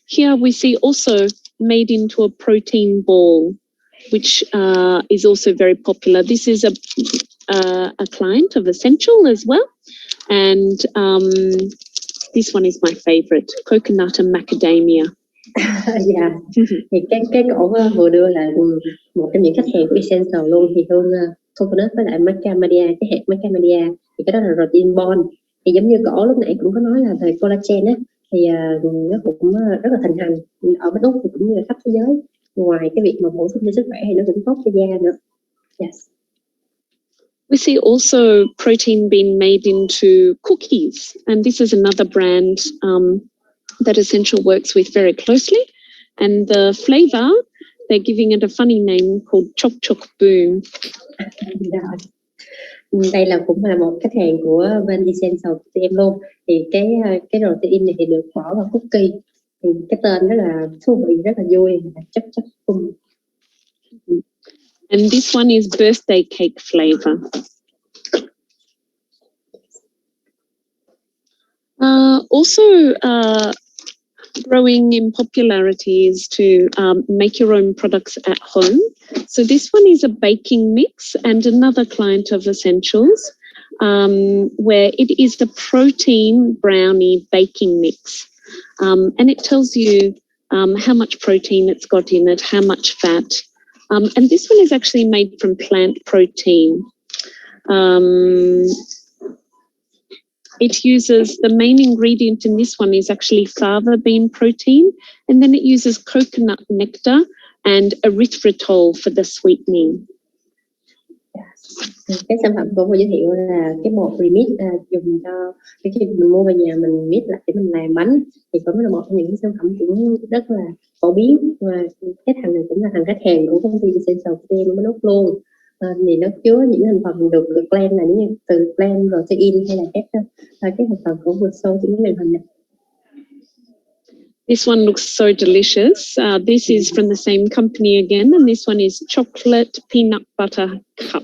Speaker 3: Here we see also made into a protein ball, which is also very popular. This is a client of Essential as well, and this one is my favorite, coconut and macadamia.
Speaker 2: Dạ, thì cái cổ vừa đưa là một trong những khách hàng của Essential luôn, thì Hương coconut với lại macadamia, cái hạt macadamia thì cái đó là protein bond. Thì giống như cổ lúc nãy cũng có nói là về collagen á, thì nó cũng rất là thịnh hành ở bên Úc thì cũng như là khắp thế giới. Ngoài cái việc mà bổ sung cho sức khỏe thì nó cũng tốt cho da nữa. Yes.
Speaker 3: We see also protein being made into cookies, and this is another brand that Essential works with very closely. And the flavour, they're giving it a funny name called Choc Choc Boom.
Speaker 2: Đây là cũng là một khách hàng của bên Essential của em luôn. Thì cái protein này thì được bỏ vào cookie. Thì cái tên rất là thú vị, rất là vui, là Choc Choc Boom.
Speaker 3: And this one is birthday cake flavour. Also growing in popularity is to make your own products at home. So this one is a baking mix, and another client of Essentials, where it is the protein brownie baking mix. And it tells you how much protein it's got in it, how much fat. And this one is actually made from plant protein. It uses, the main ingredient in this one is actually fava bean protein, and then it uses coconut nectar and erythritol for the sweetening.
Speaker 2: Cái sản phẩm của cô giới thiệu là cái bột remix dùng cho cái khi mình mua về nhà mình mix lại để mình làm bánh, thì cũng là một trong những sản phẩm cũng rất là phổ biến, và cái thằng này cũng là thằng khách hàng của công ty Essential của em ở bên Úc luôn. Thì nó chứa những thành phần được blend là những từ plant protein hay là các cái thành phần của vượt sâu trên cái màn hình này.
Speaker 3: This one looks so delicious. This is from the same company again, and this one is chocolate peanut butter cup.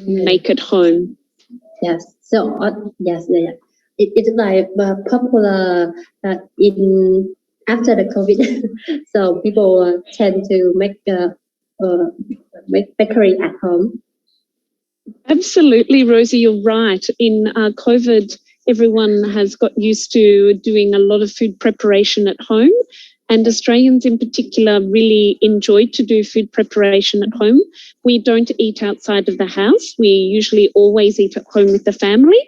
Speaker 3: Make at home.
Speaker 2: Yes, so yes, it's like popular in after the COVID. So people tend to make bakery at home.
Speaker 3: Absolutely, Rosie, you're right. In COVID, everyone has got used to doing a lot of food preparation at home, and Australians in particular really enjoy to do food preparation at home. We don't eat outside of the house. We usually always eat at home with the family.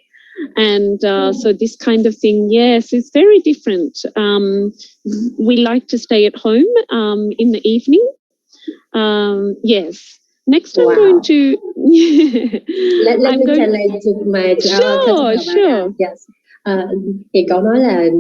Speaker 3: And so this kind of thing, yes, it's very different. We like to stay at home in the evening. Yes. Next, I'm going to.
Speaker 2: Let me challenge
Speaker 3: Sure.
Speaker 2: Yes. Thì cậu nói là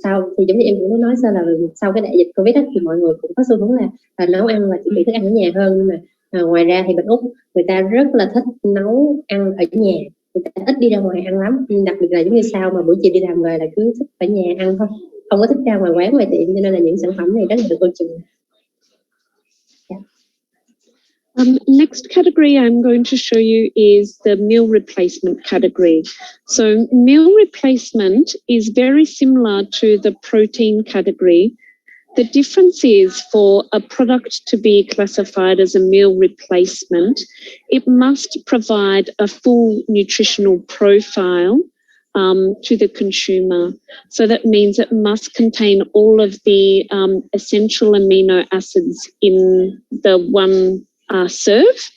Speaker 2: sau, thì giống như em cũng có nói sao là sau cái đại dịch Covid thì mọi người cũng có xu hướng là nấu ăn và chuẩn bị thức ăn ở nhà hơn, nhưng mà ngoài ra thì bên Úc người ta rất là thích nấu ăn ở nhà, người ta ít đi ra ngoài ăn lắm, đặc biệt là giống như sau mà buổi chiều đi làm về là cứ thích ở nhà ăn thôi, không có thích ra ngoài quán ngoài tiệm, cho nên là những sản phẩm này rất là được ưa chuộng.
Speaker 3: Next category I'm going to show you is the meal replacement category. So meal replacement is very similar to the protein category. The difference is for a product to be classified as a meal replacement, it must provide a full nutritional profile to the consumer. So that means it must contain all of the essential amino acids in the one serve,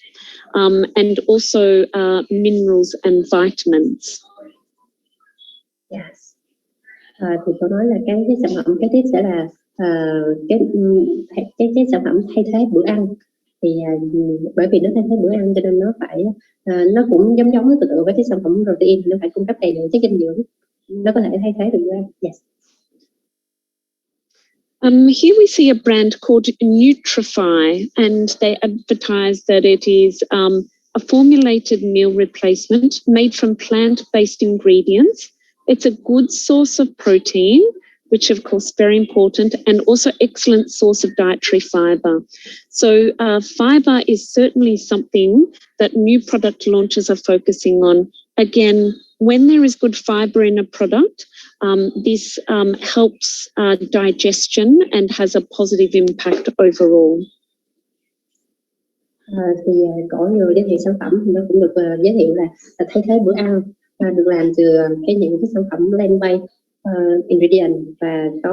Speaker 3: and also minerals and vitamins.
Speaker 2: Yes. Thì tôi nói là cái sản phẩm kế tiếp sẽ là cái sản phẩm thay thế bữa ăn. Thì bởi vì nó thay thế bữa ăn cho nên nó phải nó cũng giống tự với cái sản phẩm protein, nó phải cung cấp đầy đủ chất dinh dưỡng, nó có thể thay thế được bữa ăn. Yes.
Speaker 3: Here we see a brand called Nutrify, and they advertise that it is a formulated meal replacement made from plant-based ingredients. It's a good source of protein which of course very important, and also excellent source of dietary fibre. So fibre is certainly something that new product launches are focusing on. Again, when there is good fibre in a product, this helps digestion and has a positive impact overall.
Speaker 2: Có người giới thiệu sản phẩm thì nó cũng được giới thiệu là thay thế bữa ăn, được làm từ những cái sản phẩm plant-based ingredient và có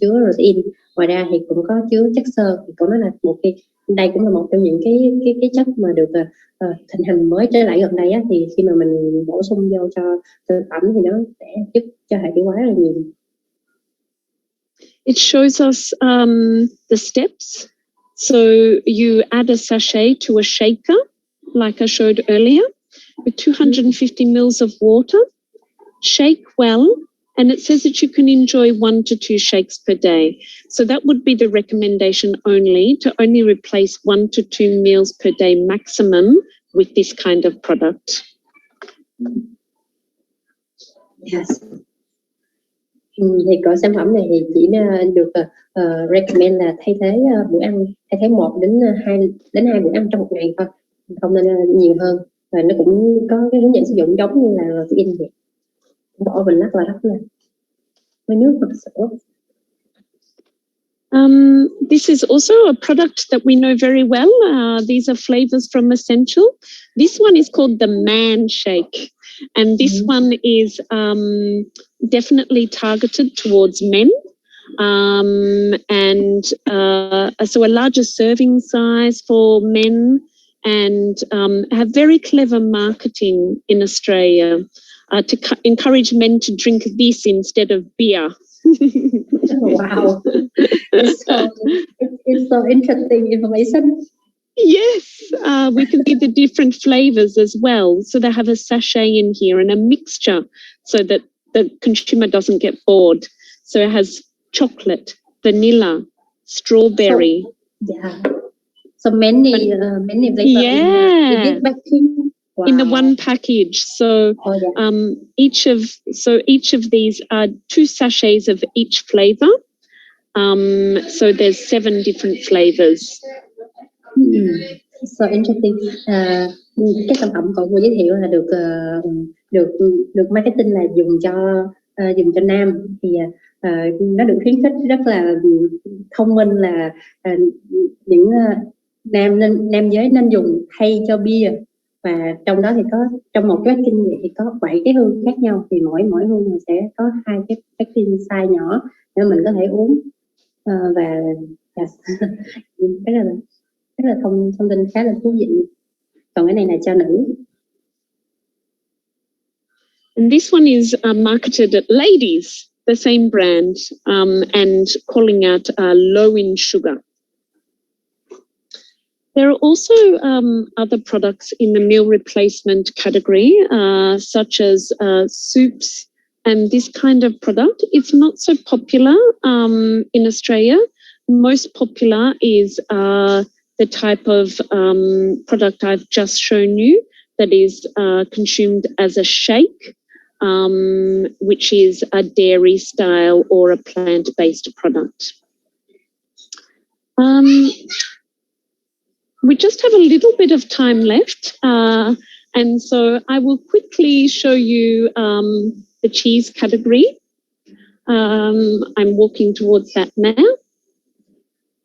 Speaker 2: chứa protein. Ngoài ra thì cũng có chứa chất xơ. Thì có nói là đây cũng là một trong những cái chất mà được thịnh hành mới trở lại gần đây á, thì khi mà mình bổ sung vô cho thực phẩm thì nó sẽ giúp cho hệ tiêu hóa rất là nhiều.
Speaker 3: It shows us the steps. So you add a sachet to a shaker, like I showed earlier, with 250 mils of water. Shake well, and it says that you can enjoy 1 to 2 shakes per day. So that would be the recommendation only, to only replace 1 to 2 meals per day maximum with this kind of product.
Speaker 2: Yes. Thì có sản phẩm này thì chỉ được recommend là thay thế bữa ăn, thay thế 1 đến 2 bữa ăn trong một ngày thôi, không nên nhiều hơn. Và nó cũng có cái hướng dẫn sử dụng giống như là protein vậy. Bỏ bình lắc và rắc lên với nước hoặc sữa.
Speaker 3: This is also a product that we know very well. These are flavors from Essential. This one is called the Man Shake. And this one is definitely targeted towards men. So a larger serving size for men, and have very clever marketing in Australia to encourage men to drink this instead of beer.
Speaker 2: Wow. It's so interesting information.
Speaker 3: Yes, we can see the different flavours as well. So they have a sachet in here and a mixture so that the consumer doesn't get bored. So it has chocolate, vanilla, strawberry.
Speaker 2: So many flavours.
Speaker 3: Yeah.
Speaker 2: In this packaging. Wow.
Speaker 3: In the one package. So each of these are 2 sachets of each flavour. So there's 7 different flavours.
Speaker 2: So interesting. Cái sản phẩm cậu vừa giới thiệu là được marketing là dùng cho nam, thì nó được khuyến khích rất là thông minh là những nam giới nên dùng thay cho bia. Và trong đó thì có trong một cái packing thì có 7 cái hương khác nhau, thì mỗi hương mình sẽ có 2 cái packing size nhỏ để mình có thể uống. Và rất là thông tin khá là thú vị. Còn cái này là cho nữ.
Speaker 3: And this one is marketed at ladies, the same brand, and calling out low in sugar. There are also other products in the meal replacement category, such as soups and this kind of product. It's not so popular in Australia. Most popular is the type of product I've just shown you, that is consumed as a shake, which is a dairy style or a plant-based product. We just have a little bit of time left, and so I will quickly show you the cheese category. I'm walking towards that now.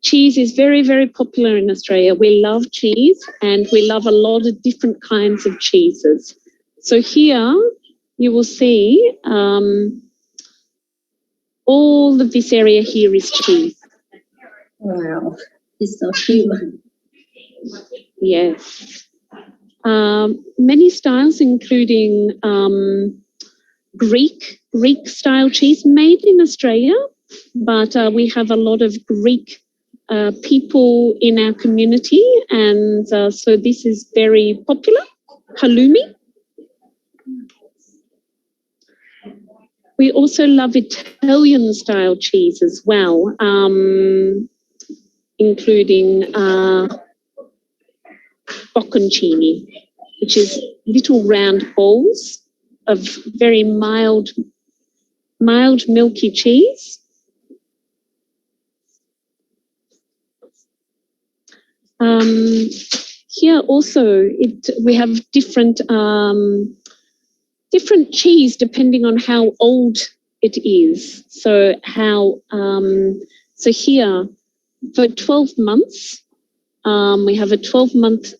Speaker 3: Cheese is very, very popular in Australia. We love cheese, and we love a lot of different kinds of cheeses. So here you will see all of this area here is cheese.
Speaker 2: Wow, it's so cute.
Speaker 3: Yes. Many styles, including Greek style cheese made in Australia, but we have a lot of Greek people in our community, and so this is very popular. Halloumi. We also love Italian style cheese as well, including bocconcini, which is little round balls of very mild milky cheese. Here also, we have different different cheese depending on how old it is. So so here for 12 months, we have a 12-month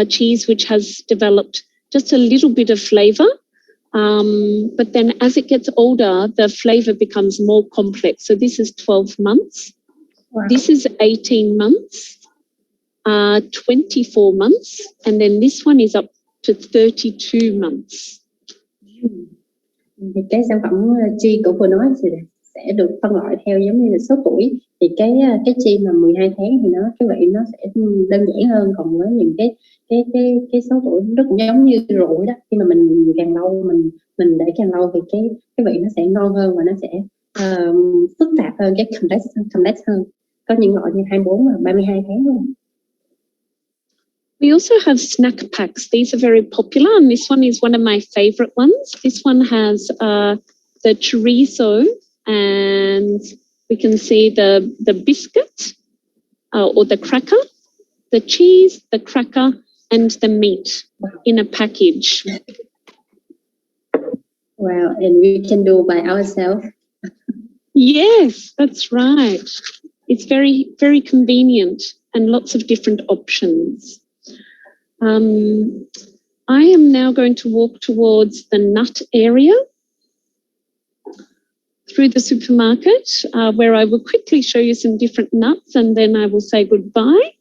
Speaker 3: cheese which has developed just a little bit of flavour. But then as it gets older, the flavour becomes more complex. So this is 12 months.
Speaker 2: Wow.
Speaker 3: This is 18 months, 24 months, and then this one is up to 32 months.
Speaker 2: Thì cái sản phẩm chi của cô nói thì sẽ được phân loại theo giống như là số tuổi. Thì cái chi mà 12 tháng thì cái vị nó sẽ đơn giản hơn, còn với những cái số tuổi nó cũng giống như rượu đó. Khi mà mình càng lâu mình để càng lâu thì cái vị nó sẽ ngon hơn và nó sẽ phức tạp hơn, cái complex hơn. Có những loại như 24 và 32 tháng luôn.
Speaker 3: We also have snack packs. These are very popular, and this one is one of my favourite ones. This one has the chorizo, and we can see the biscuit or the cracker, the cheese, the cracker, and the meat in a package.
Speaker 2: Wow, and we can do by ourselves.
Speaker 3: Yes, that's right. It's very, very convenient and lots of different options. I am now going to walk towards the nut area through the supermarket, where I will quickly show you some different nuts, and then I will say goodbye.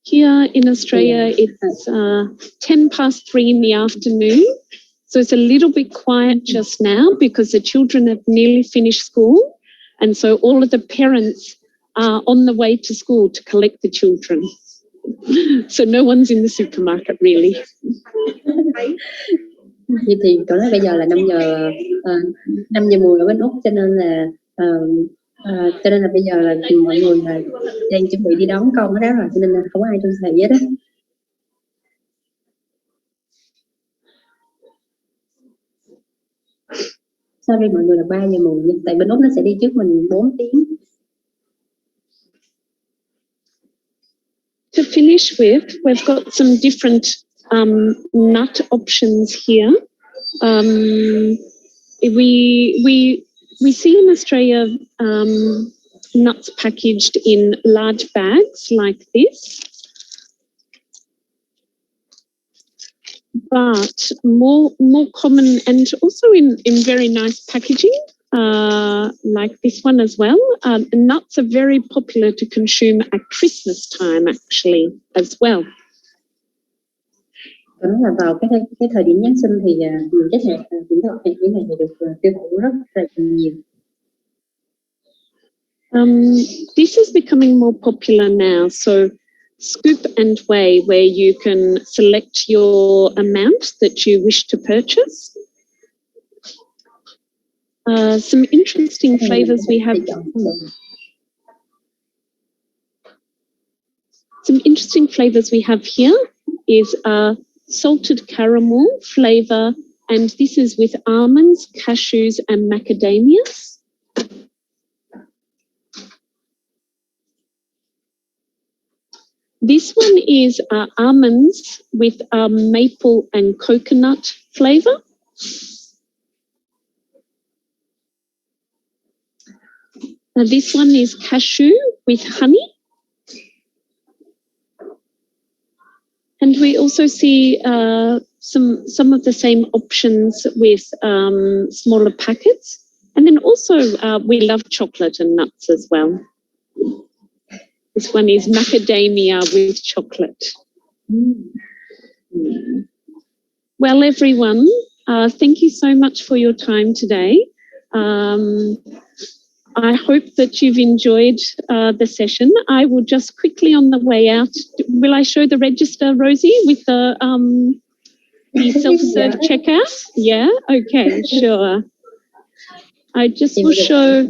Speaker 3: Here in Australia, it's 3:10 in the afternoon. So it's a little bit quiet just now because the children have nearly finished school. And so all of the parents are on the way to school to collect the children. So no one's in the supermarket really.
Speaker 2: Vậy thì có lẽ bây giờ là 5 giờ 10 ở bên Úc, cho nên là bây giờ là mọi người là đang chuẩn bị đi đón con ở đó rồi, cho nên là không có ai trong xài hết á. Sorry mọi người là 3 giờ 10 nhưng tại bên Úc nó sẽ đi trước mình 4 tiếng.
Speaker 3: To finish with, we've got some different nut options here. We see in Australia nuts packaged in large bags like this, but more common and also in very nice packaging, like this one as well. Nuts are very popular to consume at Christmas time actually as well.
Speaker 2: Đó là vào cái thời điểm Giáng sinh thì những cái hạt những cái này thì được tiêu thụ rất là nhiều.
Speaker 3: This is becoming more popular now. So scoop and weigh, where you can select your amount that you wish to purchase. Some interesting flavours we have. Some interesting flavours we have here is salted caramel flavour, and this is with almonds, cashews and macadamias. This one is almonds with maple and coconut flavour. This one is cashew with honey. And we also see some of the same options with smaller packets. And then also we love chocolate and nuts as well. This one is macadamia with chocolate. Well, everyone, thank you so much for your time today. I hope that you've enjoyed the session. I will just quickly on the way out, will I show the register, Rosie, with the self-serve checkout? Yeah, okay, sure. I just will show,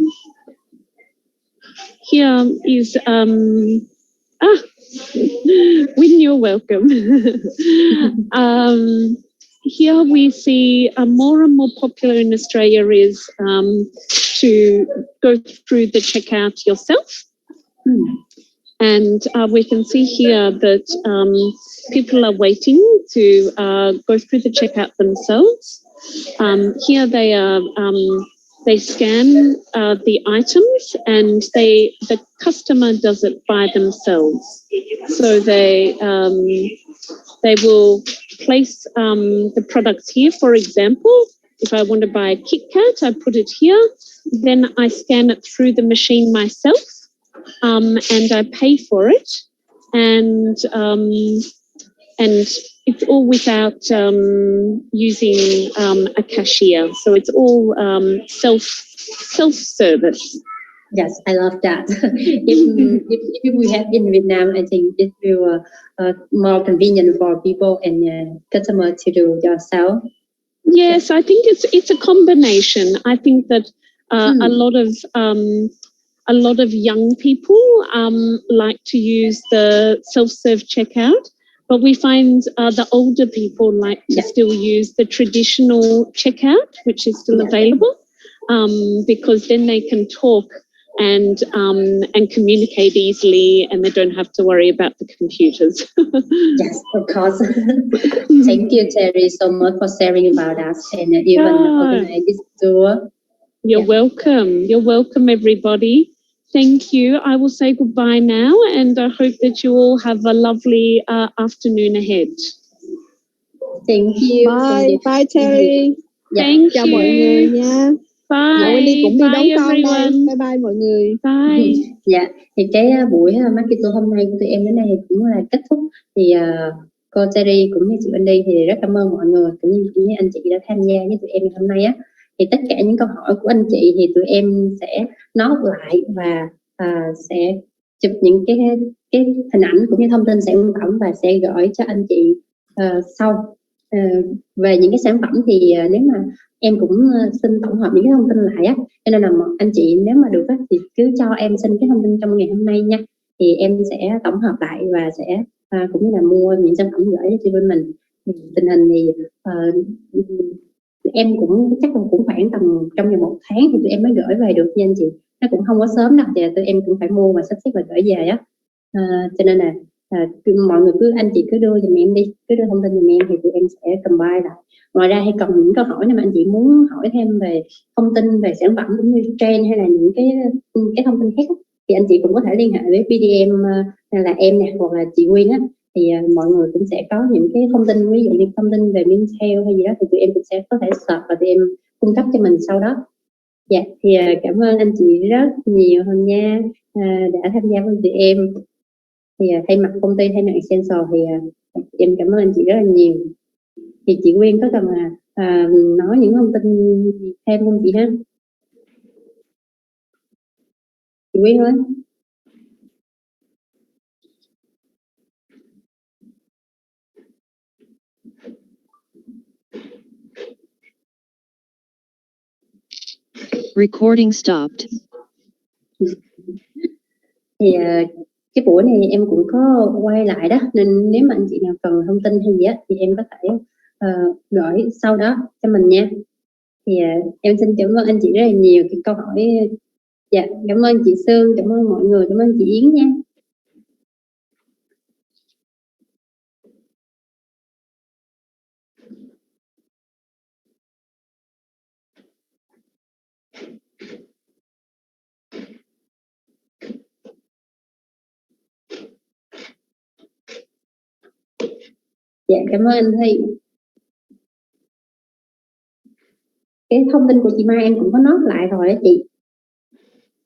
Speaker 3: here is, when you're welcome. here we see more and more popular in Australia is to go through the checkout yourself. And we can see here that people are waiting to go through the checkout themselves. Here they are, they scan the items and the customer does it by themselves. So they will place the products here. For example, if I want to buy a Kit Kat, I put it here. Then I scan it through the machine myself. And I pay for it, and it's all without using a cashier. So it's all self-service.
Speaker 2: Yes, I love that. if we have in Vietnam, I think it will more convenient for people and customers to do yourself.
Speaker 3: Yes, I think it's a combination. I think that a lot of young people like to use the self-serve checkout, but we find the older people like to still use the traditional checkout, which is still available, because then they can talk and communicate easily, and they don't have to worry about the computers.
Speaker 2: Yes, of course. Thank you, Terry, so much for sharing about us and even organize this tour.
Speaker 3: You're welcome. You're welcome, everybody. Thank you. I will say goodbye now, and I hope that you all have a lovely afternoon ahead.
Speaker 2: Thank you.
Speaker 1: Bye, bye Terry.
Speaker 3: Thank
Speaker 1: Chào
Speaker 3: you.
Speaker 1: mọi người nha.
Speaker 3: Bye.
Speaker 1: Wendy cũng đi
Speaker 3: Bye
Speaker 1: đón con
Speaker 3: everyone.
Speaker 1: đây. Bye bye mọi người.
Speaker 3: Bye.
Speaker 2: Dạ, thì cái buổi market tour hôm nay của tụi em đến đây cũng là kết thúc. Thì cô Terry cũng như chị Wendy thì rất cảm ơn mọi người cũng như những anh chị đã tham gia với tụi em ngày hôm nay á. Thì tất cả những câu hỏi của anh chị thì tụi em sẽ note lại và sẽ chụp những cái hình ảnh cũng như thông tin sản phẩm và sẽ gửi cho anh chị sau. Về những cái sản phẩm thì nếu mà em cũng xin tổng hợp những cái thông tin lại á, cho nên là anh chị nếu mà được á, thì cứ cho em xin cái thông tin trong ngày hôm nay nha, thì em sẽ tổng hợp lại và sẽ cũng như là mua những sản phẩm gửi cho bên mình. Thì tình hình thì em cũng chắc là cũng khoảng tầm trong vòng 1 tháng thì tụi em mới gửi về được nha anh chị, nó cũng không có sớm đâu, thì tụi em cũng phải mua và sắp xếp và gửi về á. Cho nên là mọi người anh chị cứ đưa giùm em đi, cứ đưa thông tin giùm em thì tụi em sẽ combine lại. Ngoài ra hay còn những câu hỏi nào mà anh chị muốn hỏi thêm về thông tin về sản phẩm cũng như trend hay là những cái thông tin khác thì anh chị cũng có thể liên hệ với BDM là em nè hoặc là chị Nguyên á, thì mọi người cũng sẽ có những cái thông tin, ví dụ như thông tin về Mintel hay gì đó thì tụi em cũng sẽ có thể search và tụi em cung cấp cho mình sau đó. Dạ, thì cảm ơn anh chị rất nhiều hôm nha, đã tham gia với tụi em. Thì thay mặt công ty, thay mặt Essential thì em cảm ơn anh chị rất là nhiều. Thì chị Nguyên có cần nói những thông tin thêm không chị ha? Chị Nguyên ơi.
Speaker 4: Recording stopped.
Speaker 2: Thì cái buổi này em cũng có quay lại đó, nên nếu mà anh chị nào cần thông tin hay gì á thì em có thể gửi sau đó cho mình nha. Thì em xin cảm ơn anh chị rất là nhiều cái câu hỏi. Dạ, cảm ơn chị Sương, cảm ơn mọi người, cảm ơn chị Yến nha. Dạ, cảm ơn anh Thi. Cái thông tin của chị Mai em cũng có note lại rồi đó chị.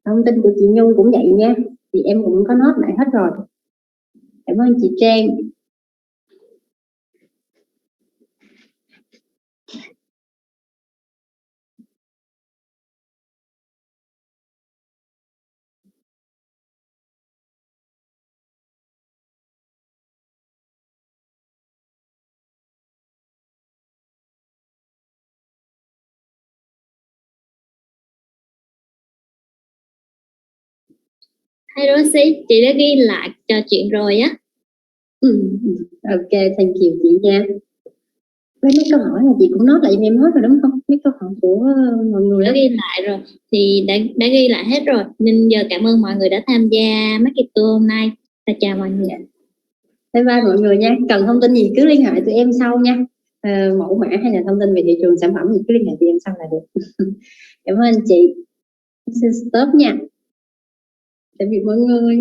Speaker 2: Thông tin của chị Nhung cũng vậy nha, thì em cũng có note lại hết rồi. Cảm ơn chị Trang.
Speaker 5: Hi Rosie, chị đã ghi lại trò chuyện rồi á.
Speaker 2: Ok, thank you chị nha. Với mấy câu hỏi là chị cũng nói lại cho em hết rồi đúng không? Mấy câu hỏi của mọi người
Speaker 5: Đã
Speaker 2: đó.
Speaker 5: ghi lại rồi, thì đã ghi lại hết rồi, nên giờ cảm ơn mọi người đã tham gia Market Tour hôm nay. Chào mọi người.
Speaker 2: Bye bye mọi người nha. Cần thông tin gì cứ liên hệ tụi em sau nha. Mẫu mã hay là thông tin về thị trường sản phẩm gì cứ liên hệ tụi em sau là được. Cảm ơn chị. Xin stop nha. Tạm biệt mọi người.